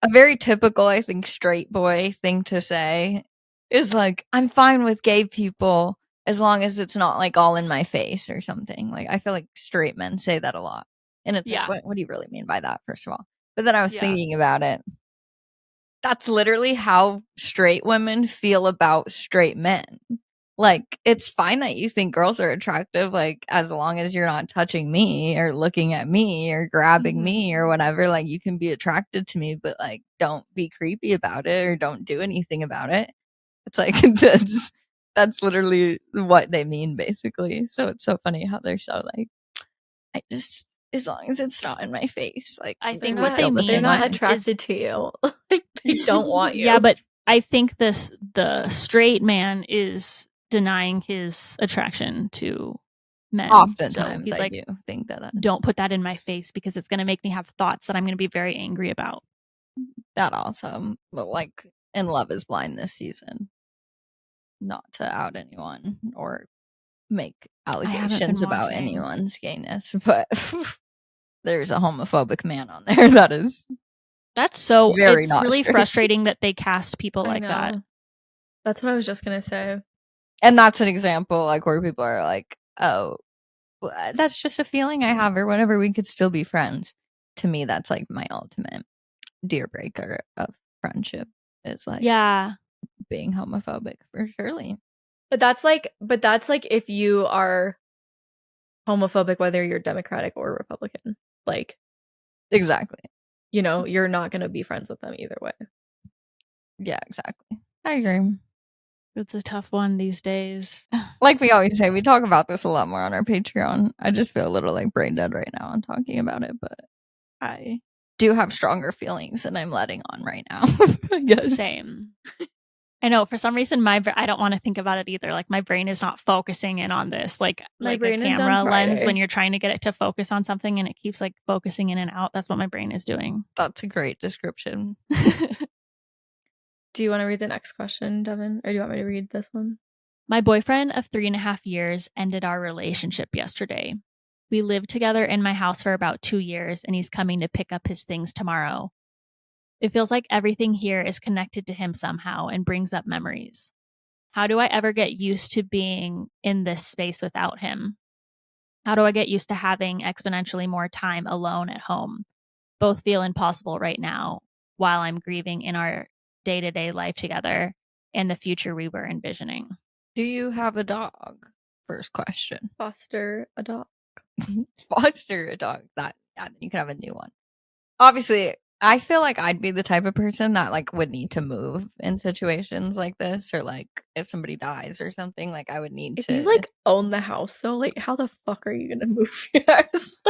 a very typical, I think, straight boy thing to say is like, I'm fine with gay people as long as it's not like all in my face or something. Like, I feel like straight men say that a lot. And it's like, what do you really mean by that, first of all? But then I was thinking about it. That's literally how straight women feel about straight men. like, it's fine that you think girls are attractive, like, as long as you're not touching me or looking at me or grabbing me or whatever, like, you can be attracted to me, but, like, don't be creepy about it or don't do anything about it. It's like, that's literally what they mean, basically. So it's so funny how they're so, like, I just, as long as it's not in my face, like, I think what they mean, they're not attracted to you. Like, they don't want you. Yeah, but I think the straight man is denying his attraction to men. Oftentimes, so he's like, I do think that don't put that in my face because it's going to make me have thoughts that I'm going to be very angry about. That also, but like in Love is Blind this season, not to out anyone or make allegations about anyone's gayness, but there's a homophobic man on there that's so very it's really frustrating that they cast people like that. That's what I was just gonna say. And that's an example like where people are like, oh, that's just a feeling I have or whatever, we could still be friends. To me, that's like my ultimate deal breaker of friendship is like being homophobic for surely. But that's like if you are homophobic, whether you're Democratic or Republican, like exactly. You know, you're not going to be friends with them either way. Yeah, exactly. I agree. It's a tough one these days. Like we always say, we talk about this a lot more on our Patreon. I just feel a little like brain dead right now on talking about it, but I do have stronger feelings than I'm letting on right now. I guess. Same. I know for some reason I don't want to think about it either. Like my brain is not focusing in on this. Like my brain a camera lens when you're trying to get it to focus on something and it keeps like focusing in and out. That's what my brain is doing. That's a great description. Do you want to read the next question, Devin? Or do you want me to read this one? My boyfriend of 3.5 years ended our relationship yesterday. We lived together in my house for about 2 years and he's coming to pick up his things tomorrow. It feels like everything here is connected to him somehow and brings up memories. How do I ever get used to being in this space without him? How do I get used to having exponentially more time alone at home? Both feel impossible right now while I'm grieving in our day-to-day life together and the future we were envisioning. Do you have a dog? First question. Foster a dog. Foster a dog. That you can have a new one. Obviously, I feel like I'd be the type of person that like would need to move in situations like this, or like if somebody dies or something, like I would need if to. If you like own the house, though, like how the fuck are you gonna move your house?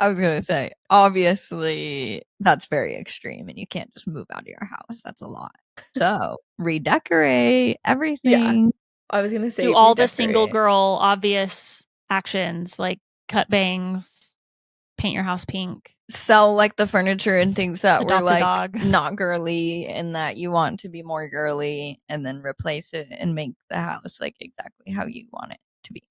I was gonna say, obviously, that's very extreme, and you can't just move out of your house. That's a lot. So redecorate everything. Yeah, I was gonna say do all the single girl obvious actions like cut bangs, paint your house pink, sell like the furniture and things that were like not girly and that you want to be more girly, and then replace it and make the house like exactly how you want it to be.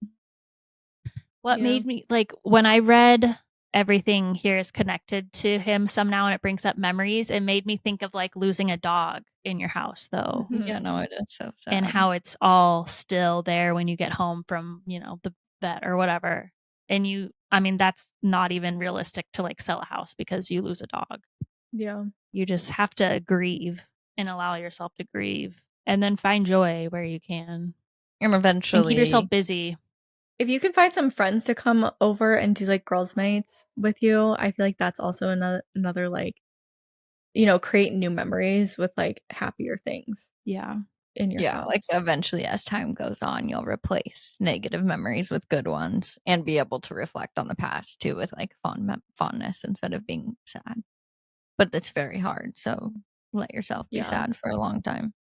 What made me like when I read everything here is connected to him somehow and it brings up memories, it made me think of like losing a dog in your house though. Yeah, no, it is so sad. And how it's all still there when you get home from, you know, the vet or whatever. And I mean, that's not even realistic to like sell a house because you lose a dog. Yeah. You just have to grieve and allow yourself to grieve and then find joy where you can. And eventually keep yourself busy. If you can find some friends to come over and do like girls' nights with you, I feel like that's also another like, you know, create new memories with like happier things. Yeah. In your house. Like eventually as time goes on, you'll replace negative memories with good ones and be able to reflect on the past too with like fondness instead of being sad. But it's very hard, so let yourself be sad for a long time.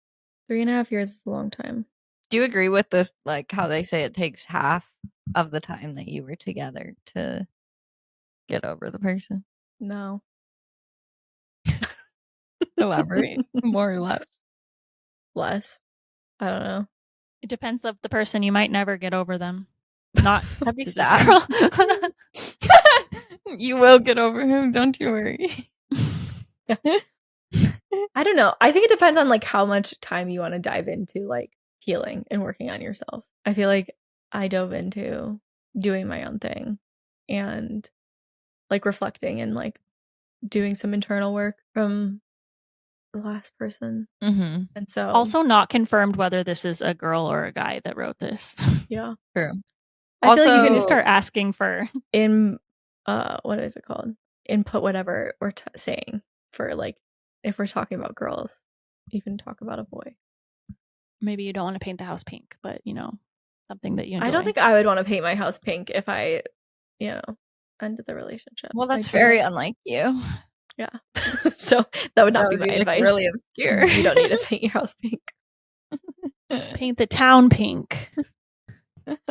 3.5 years is a long time. Do you agree with this, like how they say it takes half of the time that you were together to get over the person? No. Elaborate more or less. Less. I don't know. It depends on the person. You might never get over them. Not that'd be sad. You will get over him, don't you worry. I don't know. I think it depends on like how much time you want to dive into like healing and working on yourself. I feel like I dove into doing my own thing and like reflecting and like doing some internal work from the last person. Mm-hmm. And so also not confirmed whether this is a girl or a guy that wrote this. Yeah. True. I feel like you can can start asking for what is it called? Input whatever we're saying for like if we're talking about girls, you can talk about a boy. Maybe you don't want to paint the house pink, but something that you enjoy. I don't think I would want to paint my house pink if I, ended the relationship. Well, that's very unlike you. Yeah. So that would not be my advice. Really obscure. You don't need to paint your house pink. Paint the town pink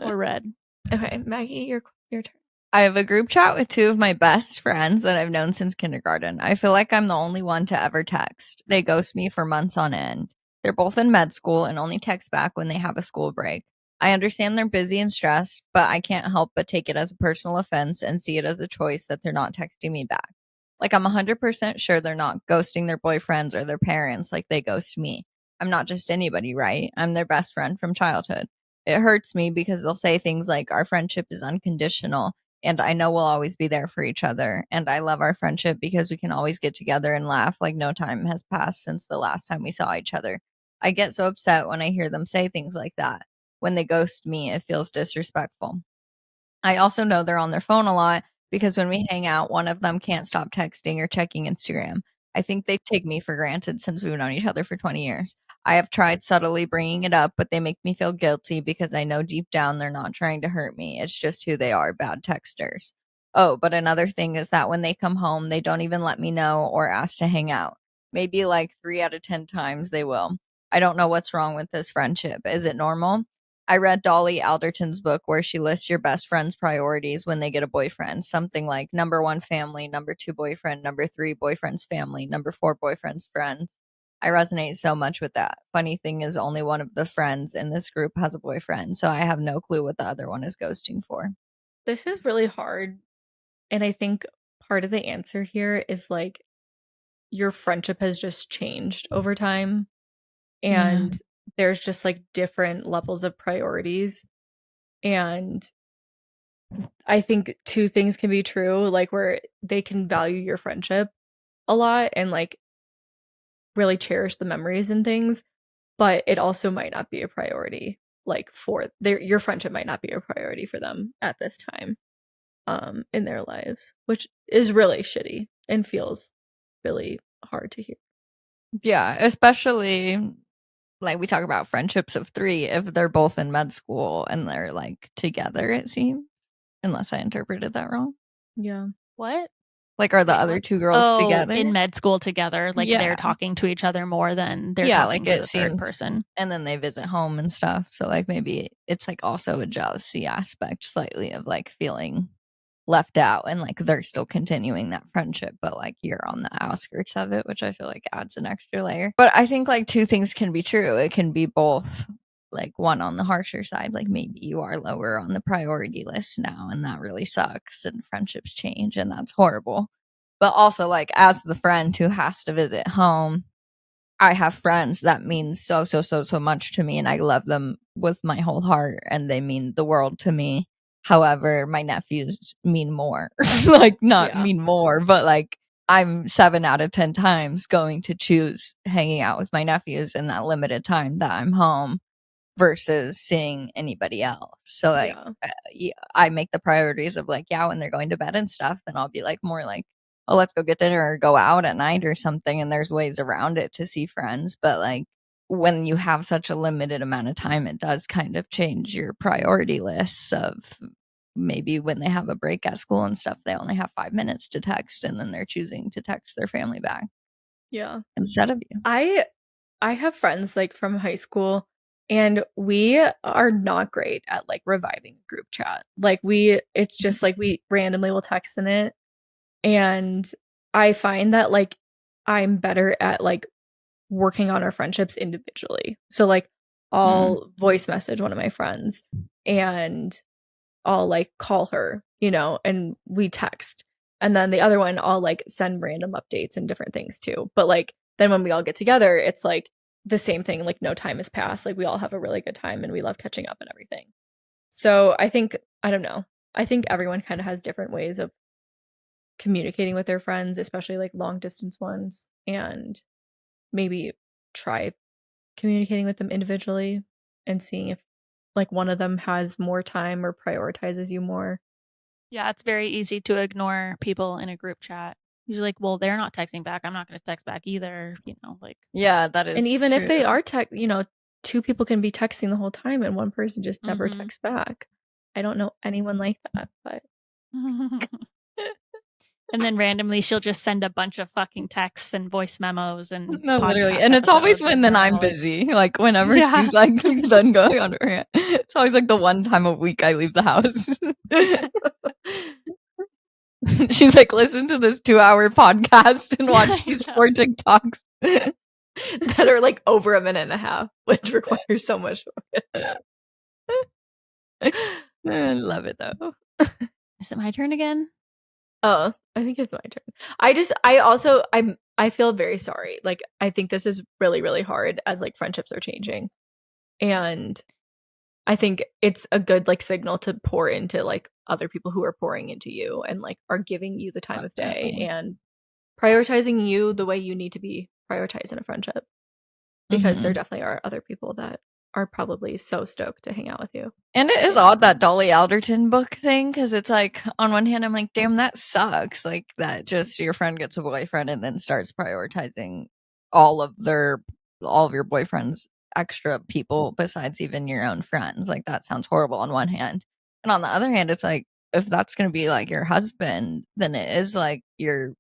or red. Okay, Maggie, your turn. I have a group chat with two of my best friends that I've known since kindergarten. I feel like I'm the only one to ever text. They ghost me for months on end. They're both in med school and only text back when they have a school break. I understand they're busy and stressed, but I can't help but take it as a personal offense and see it as a choice that they're not texting me back. Like, I'm 100% sure they're not ghosting their boyfriends or their parents like they ghost me. I'm not just anybody, right? I'm their best friend from childhood. It hurts me because they'll say things like, our friendship is unconditional, and I know we'll always be there for each other. And I love our friendship because we can always get together and laugh like no time has passed since the last time we saw each other. I get so upset when I hear them say things like that. When they ghost me, it feels disrespectful. I also know they're on their phone a lot because when we hang out, one of them can't stop texting or checking Instagram. I think they take me for granted since we've known each other for 20 years. I have tried subtly bringing it up, but they make me feel guilty because I know deep down they're not trying to hurt me. It's just who they are, bad texters. Oh, but another thing is that when they come home, they don't even let me know or ask to hang out. Maybe like 3 out of 10 times they will. I don't know what's wrong with this friendship. Is it normal? I read Dolly Alderton's book where she lists your best friend's priorities when they get a boyfriend. Something like number 1, family, number 2, boyfriend, number 3, boyfriend's family, number 4, boyfriend's friends. I resonate so much with that. Funny thing is, only one of the friends in this group has a boyfriend, so I have no clue what the other one is ghosting for. This is really hard. And I think part of the answer here is like your friendship has just changed over time. And there's just like different levels of priorities. And I think two things can be true, like where they can value your friendship a lot and like really cherish the memories and things, but it also might not be a priority like for your friendship might not be a priority for them at this time in their lives, which is really shitty and feels really hard to hear. Yeah, especially like we talk about friendships of 3 if they're both in med school and they're like together, it seems, unless I interpreted that wrong. Yeah. What? Like, are the other 2 girls together in med school together? Like they're talking to each other more than they're talking to the third person. And then they visit home and stuff. So like maybe it's like also a jealousy aspect slightly of like feeling left out and like they're still continuing that friendship, but like you're on the outskirts of it, which I feel like adds an extra layer. But I think like 2 things can be true. It can be both, like one on the harsher side, like maybe you are lower on the priority list now and that really sucks and friendships change and that's horrible. But also like as the friend who has to visit home, I have friends that mean so much to me and I love them with my whole heart and they mean the world to me. However, my nephews mean more. Like not mean more, but like I'm 7 out of 10 times going to choose hanging out with my nephews in that limited time that I'm home versus seeing anybody else. So like I make the priorities of like, when they're going to bed and stuff, then I'll be like more like, oh, let's go get dinner or go out at night or something. And there's ways around it to see friends. But like when you have such a limited amount of time, it does kind of change your priority lists of maybe when they have a break at school and stuff, they only have 5 minutes to text and then they're choosing to text their family back. Yeah. Instead of you. I have friends like from high school and we are not great at like reviving group chat. Like it's just like we randomly will text in it. And I find that like I'm better at like working on our friendships individually. So like I'll voice message one of my friends and I'll like call her, and we text. And then the other one, I'll like send random updates and different things too. But like then when we all get together, it's like the same thing, like no time has passed. Like we all have a really good time and we love catching up and everything. So I think everyone kind of has different ways of communicating with their friends, especially like long distance ones. And maybe try communicating with them individually and seeing if like one of them has more time or prioritizes you more. Yeah, it's very easy to ignore people in a group chat. You're like, well, they're not texting back. I'm not going to text back either. You know, like. Yeah, that is. And even true. if they are two people can be texting the whole time and one person just never texts back. I don't know anyone like that, but. And then randomly she'll just send a bunch of fucking texts and voice memos and no, literally. And it's always when then I'm busy. Like whenever she's like done going on her hand. It's always like the one time a week I leave the house. She's like, listen to this 2-hour podcast and watch these 4 TikToks that are like over a minute and a half, which requires so much focus. I love it though. Is it my turn again? Oh, I think it's my turn. I feel very sorry. Like, I think this is really, really hard as like friendships are changing. And I think it's a good like signal to pour into like other people who are pouring into you and like are giving you the time of day and prioritizing you the way you need to be prioritized in a friendship. Because there definitely are other people that are probably so stoked to hang out with you. And it is odd, that Dolly Alderton book thing, because it's like, on one hand, I'm like, damn, that sucks. Like, that just your friend gets a boyfriend and then starts prioritizing all of your boyfriend's extra people besides even your own friends. Like, that sounds horrible on one hand. And on the other hand, it's like, if that's going to be like your husband, then it is like your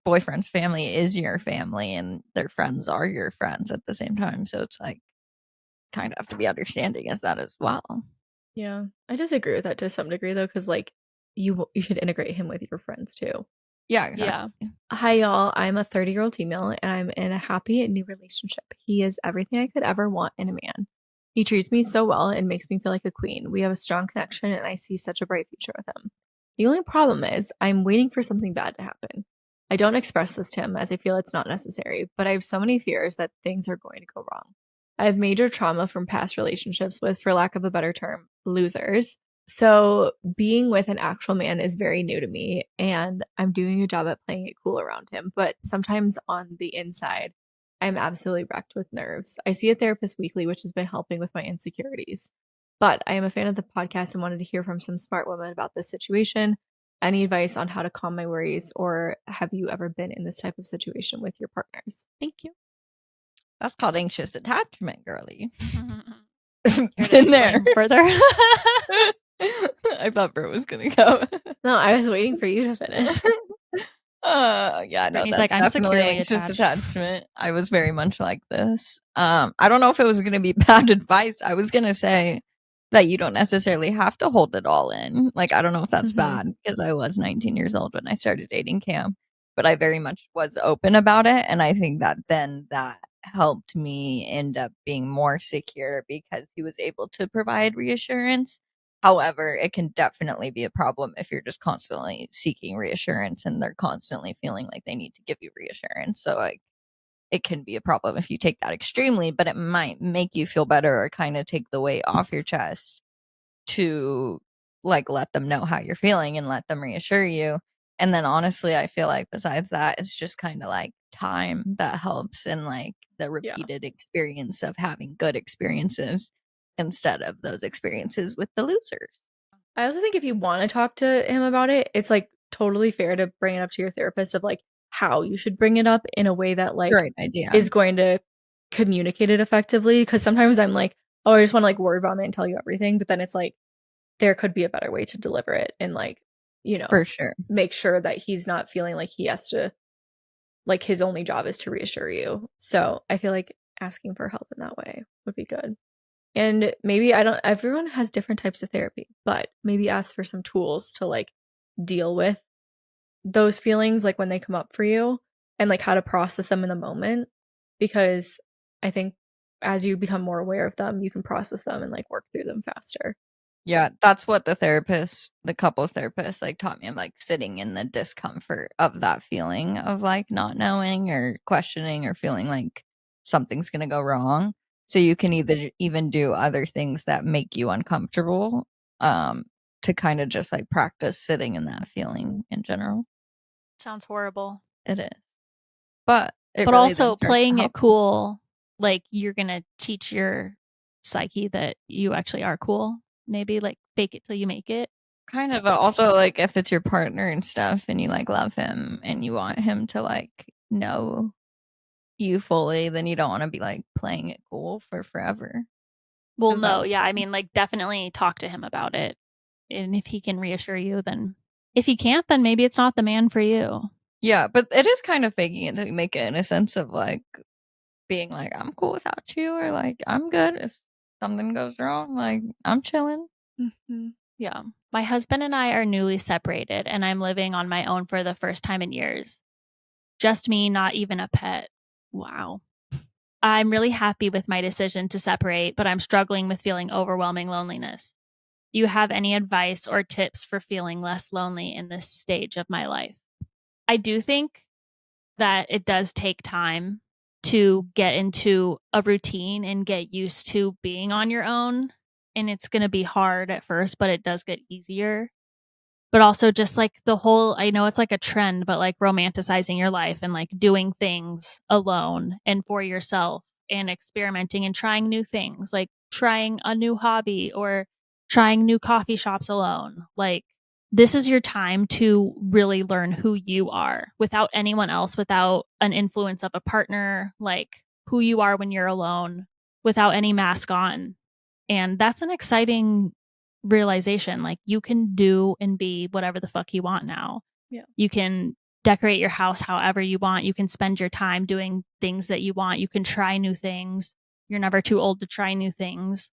boyfriend's family is your family and their friends are your friends at the same time. So it's like, kind of have to be understanding as that as well. Yeah, I disagree with that to some degree though, because like you should integrate him with your friends too. Yeah, exactly. Yeah. Hi y'all, I'm a 30-year-old female and I'm in a happy new relationship. He is everything I could ever want in a man. He treats me so well and makes me feel like a queen. We have a strong connection and I see such a bright future with him. The only problem is I'm waiting for something bad to happen. I don't express this to him as I feel it's not necessary, but I have so many fears that things are going to go wrong. I have major trauma from past relationships with, for lack of a better term, losers. So being with an actual man is very new to me and I'm doing a job at playing it cool around him. But sometimes on the inside, I'm absolutely wrecked with nerves. I see a therapist weekly, which has been helping with my insecurities. But I am a fan of the podcast and wanted to hear from some smart women about this situation. Any advice on how to calm my worries, or have you ever been in this type of situation with your partners? Thank you. That's called anxious attachment, girly. Been there further. I thought Bert was gonna go. No, I was waiting for you to finish. Yeah, no, Brittany's that's like, I'm definitely anxious attachment. I was very much like this. I don't know if it was gonna be bad advice. I was gonna say that you don't necessarily have to hold it all in. Like, I don't know if that's bad because I was 19 years old when I started dating Cam, but I very much was open about it, and I think that then that helped me end up being more secure because he was able to provide reassurance. However, it can definitely be a problem if you're just constantly seeking reassurance and they're constantly feeling like they need to give you reassurance. So like, it can be a problem if you take that extremely, but it might make you feel better or kind of take the weight off your chest to like let them know how you're feeling and let them reassure you. And then honestly, I feel like besides that, it's just kind of like time that helps and like the repeated experience of having good experiences instead of those experiences with the losers. I also think if you want to talk to him about it, it's like totally fair to bring it up to your therapist of like how you should bring it up in a way that like Great idea. is going to communicate it effectively. Because sometimes I'm like, oh, I just want to like word vomit and tell you everything, but then it's like there could be a better way to deliver it and like, you know, for sure, make sure that he's not feeling like he has to, like his only job is to reassure you. So I feel like asking for help in that way would be good. And maybe everyone has different types of therapy, but maybe ask for some tools to like deal with those feelings, like when they come up for you and like how to process them in the moment. Because I think as you become more aware of them, you can process them and like work through them faster. Yeah, that's what the couples therapist like taught me. I'm like sitting in the discomfort of that feeling of like not knowing or questioning or feeling like something's going to go wrong. So you can either even do other things that make you uncomfortable to kind of just like practice sitting in that feeling in general. Sounds horrible. It is. But But really also playing it cool, like you're going to teach your psyche that you actually are cool. Maybe like fake it till you make it. Kind of, but also like if it's your partner and stuff and you like love him and you want him to like know you fully, then you don't want to be like playing it cool for forever. Well, no, yeah, I mean, like definitely talk to him about it. And if he can reassure you, then if he can't, then maybe it's not the man for you. Yeah, but it is kind of faking it to make it in a sense of like being like, I'm cool without you, or like, I'm good if something goes wrong, like, I'm chilling. Mm-hmm. Yeah. My husband and I are newly separated, and I'm living on my own for the first time in years. Just me, not even a pet. Wow. I'm really happy with my decision to separate, but I'm struggling with feeling overwhelming loneliness. Do you have any advice or tips for feeling less lonely in this stage of my life? I do think that it does take time to get into a routine and get used to being on your own. And it's going to be hard at first, but it does get easier. But also just like the whole, I know it's like a trend, but like romanticizing your life and like doing things alone and for yourself and experimenting and trying new things, like trying a new hobby or trying new coffee shops alone. Like this is your time to really learn who you are without anyone else, without an influence of a partner, like who you are when you're alone, without any mask on. And that's an exciting realization. Like you can do and be whatever the fuck you want now. Yeah. You can decorate your house however you want. You can spend your time doing things that you want. You can try new things. You're never too old to try new things.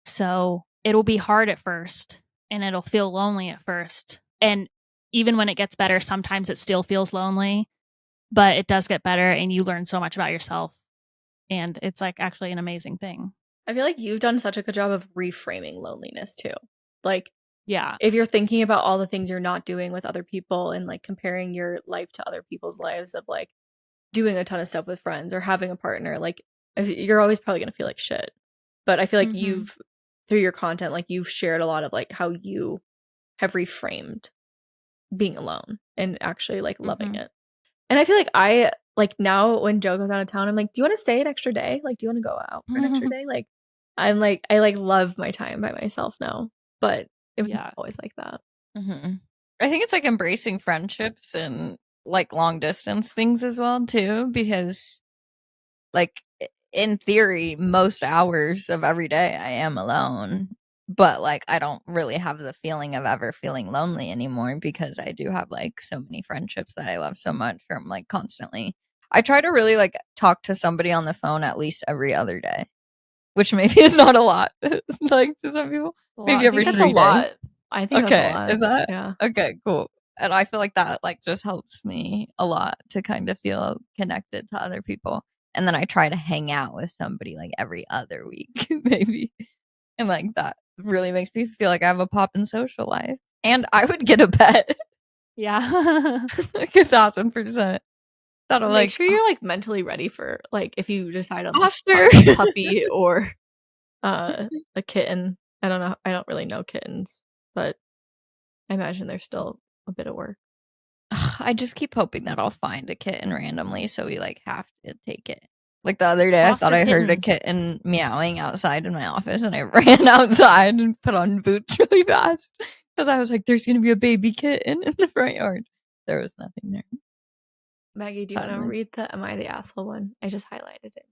So it'll be hard at first and it'll feel lonely at first. And even when it gets better, sometimes it still feels lonely, but it does get better and you learn so much about yourself. And it's like actually an amazing thing. I feel like you've done such a good job of reframing loneliness too. Like, yeah, if you're thinking about all the things you're not doing with other people and like comparing your life to other people's lives of like doing a ton of stuff with friends or having a partner, like you're always probably going to feel like shit. But I feel like you've, through your content, like you've shared a lot of like how you have reframed being alone and actually like loving it. And I feel like I like now when Joe goes out of town, I'm like, do you want to stay an extra day? Like, do you want to go out for an extra day? Like, I'm like, I like love my time by myself now, but it was not always like that. I think it's like embracing friendships and like long distance things as well too, because like in theory, most hours of every day I am alone, but like I don't really have the feeling of ever feeling lonely anymore because I do have like so many friendships that I love so much from like constantly. I try to really like talk to somebody on the phone at least every other day, which maybe is not a lot like to some people. Maybe every 3 days. A lot. I think okay, that's a lot. is that? Yeah. Okay, cool. And I feel like that like just helps me a lot to kind of feel connected to other people. And then I try to hang out with somebody like every other week, maybe. And like that really makes me feel like I have a poppin' social life. And I would get a pet. Yeah. like 1,000%. That'll Make sure you're like mentally ready for like if you decide on foster a puppy or a kitten. I don't know. I don't really know kittens, but I imagine there's still a bit of work. I just keep hoping that I'll find a kitten randomly, so we like have to take it. Like the other day, I thought I heard a kitten meowing outside in my office, and I ran outside and put on boots really fast because I was like, "There's gonna be a baby kitten in the front yard." There was nothing there. Maggie, do you want to read the "Am I the asshole" one? I just highlighted it.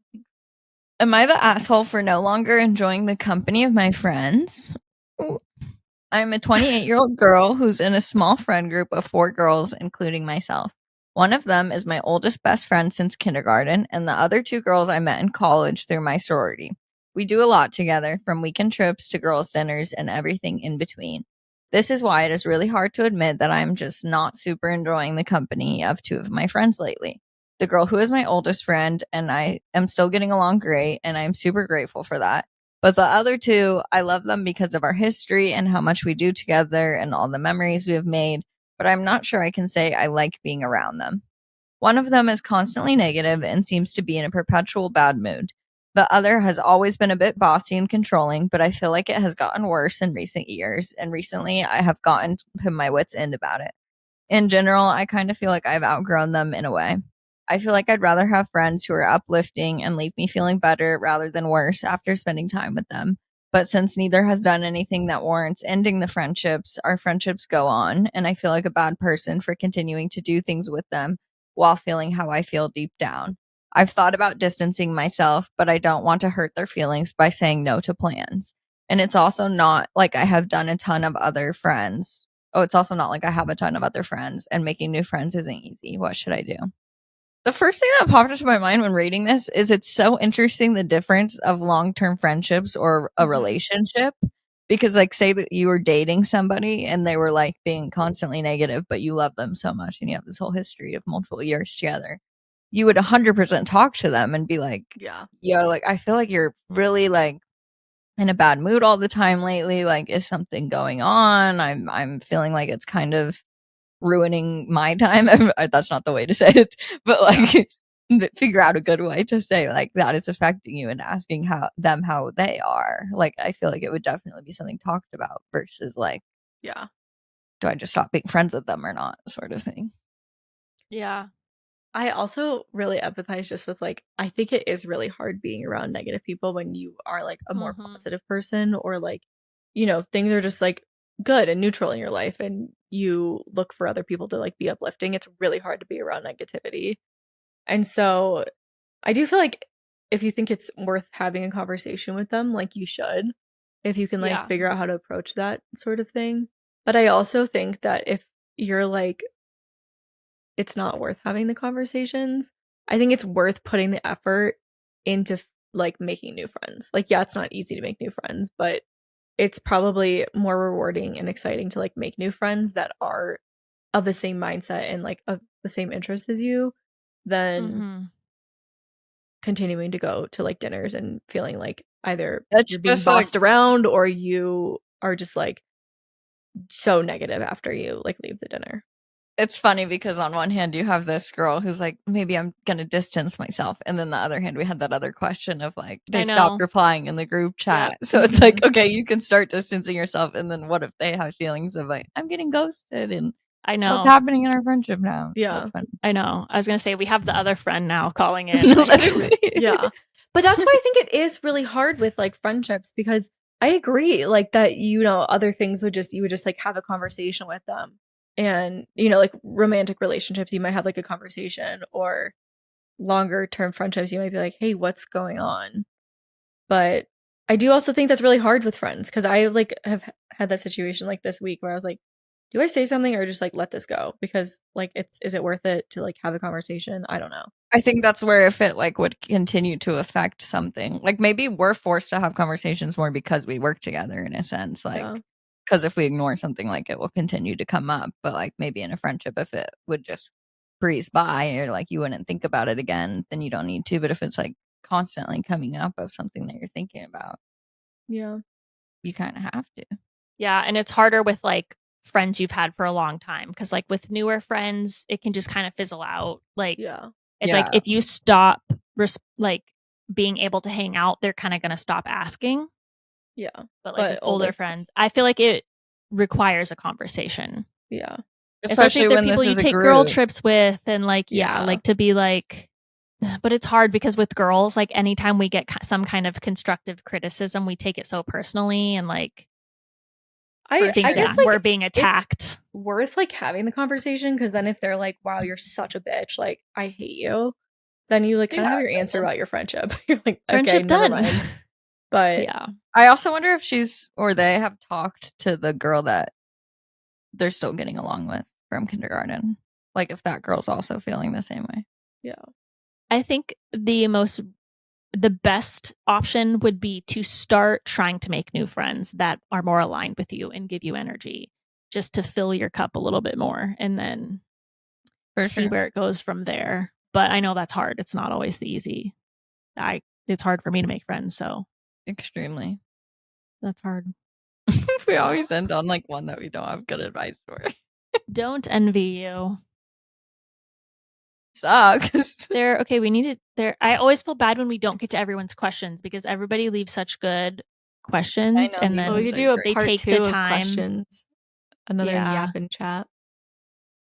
Am I the asshole for no longer enjoying the company of my friends? Ooh. I'm a 28-year-old girl who's in a small friend group of 4 girls, including myself. One of them is my oldest best friend since kindergarten, and the other 2 girls I met in college through my sorority. We do a lot together, from weekend trips to girls' dinners and everything in between. This is why it is really hard to admit that I'm just not super enjoying the company of 2 of my friends lately. The girl who is my oldest friend and I am still getting along great, and I'm super grateful for that. But the other 2, I love them because of our history and how much we do together and all the memories we have made, but I'm not sure I can say I like being around them. One of them is constantly negative and seems to be in a perpetual bad mood. The other has always been a bit bossy and controlling, but I feel like it has gotten worse in recent years, and recently I have gotten to my wits' end about it. In general, I kind of feel like I've outgrown them in a way. I feel like I'd rather have friends who are uplifting and leave me feeling better rather than worse after spending time with them. But since neither has done anything that warrants ending the friendships, our friendships go on, and I feel like a bad person for continuing to do things with them while feeling how I feel deep down. I've thought about distancing myself, but I don't want to hurt their feelings by saying no to plans. And it's also not like I have done a ton of other friends. Oh, it's also not like I have a ton of other friends, and making new friends isn't easy. What should I do? The first thing that popped into my mind when reading this is it's so interesting the difference of long-term friendships or a relationship. Because like say that you were dating somebody and they were like being constantly negative, but you love them so much and you have this whole history of multiple years together. You would 100% talk to them and be like, yo, like I feel like you're really like in a bad mood all the time lately. Like, is something going on? I'm feeling like it's kind of ruining my time. That's not the way to say it, but like figure out a good way to say like that it's affecting you and asking how they are. Like, I feel like it would definitely be something talked about versus like, do I just stop being friends with them or not, sort of thing. Yeah. I also really empathize just with like, I think it is really hard being around negative people when you are like a more positive person, or like, you know, things are just like good and neutral in your life and you look for other people to like be uplifting. It's really hard to be around negativity. And so I do feel like if you think it's worth having a conversation with them, like you should, if you can like figure out how to approach that sort of thing. But I also think that if you're like, it's not worth having the conversations, I think it's worth putting the effort into like making new friends. Like, yeah, it's not easy to make new friends, but it's probably more rewarding and exciting to like make new friends that are of the same mindset and like of the same interests as you than continuing to go to like dinners and feeling like either you're being bossed around or you are just like so negative after you like leave the dinner. It's funny because on one hand you have this girl who's like, maybe I'm gonna distance myself, and then the other hand we had that other question of like they stopped replying in the group chat. So it's like, okay, you can start distancing yourself, and then what if they have feelings of like, I'm getting ghosted and I know what's happening in our friendship now? That's fun. I know. I was gonna say we have the other friend now calling in. But that's why I think it is really hard with like friendships, because I agree like that, you know, other things you would just like have a conversation with them. And, you know, like romantic relationships, you might have like a conversation, or longer term friendships, you might be like, hey, what's going on? But I do also think that's really hard with friends, because I like have had that situation like this week where I was like, do I say something or just like let this go? Because like, is it worth it to like have a conversation? I don't know. I think that's where if it like would continue to affect something, like maybe we're forced to have conversations more because we work together in a sense, like. Because if we ignore something, like it will continue to come up. But like maybe in a friendship, if it would just breeze by or like you wouldn't think about it again, then you don't need to. But if it's like constantly coming up of something that you're thinking about, you kind of have to. Yeah, and it's harder with like friends you've had for a long time, because like with newer friends, it can just kind of fizzle out. Like it's like if you stop like being able to hang out, they're kind of going to stop asking. But like with older friends, I feel like it requires a conversation. Especially if they're people you take girl trips with, and like like to be like. But it's hard because with girls, like anytime we get some kind of constructive criticism, we take it so personally, and like I guess like, we're being attacked. It's worth like having the conversation, because then if they're like, wow, you're such a bitch, like I hate you, then you like kind of have your answer about your friendship. You're like, friendship okay, done. never mind. But I also wonder if they have talked to the girl that they're still getting along with from kindergarten. Like if that girl's also feeling the same way. I think the best option would be to start trying to make new friends that are more aligned with you and give you energy, just to fill your cup a little bit more, and then see where it goes from there. But I know that's hard. It's not always the easy. It's hard for me to make friends, so. Extremely. That's hard. We always end on like one that we don't have good advice for. Don't envy you. Sucks. I always feel bad when we don't get to everyone's questions, because everybody leaves such good questions, and then we could do they take the time. Questions. Another yap and chat.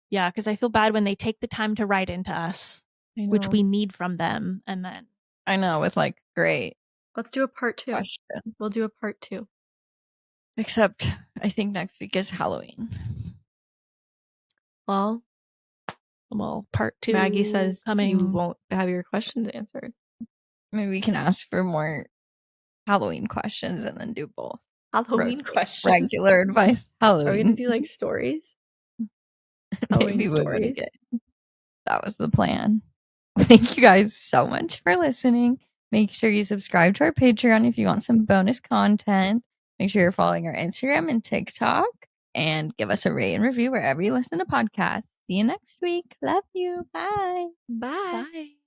Yeah, because I feel bad when they take the time to write into us which we need from them. And then I know, with like great. Let's do a part 2. Questions. We'll do a part 2. Except I think next week is Halloween. Well, part 2. Maggie says coming. You won't have your questions answered. Maybe we can ask for more Halloween questions and then do both. Halloween questions. Regular advice. Halloween. Are we gonna do like stories? Halloween stories. That was the plan. Thank you guys so much for listening. Make sure you subscribe to our Patreon if you want some bonus content. Make sure you're following our Instagram and TikTok. And give us a rate and review wherever you listen to podcasts. See you next week. Love you. Bye. Bye. Bye.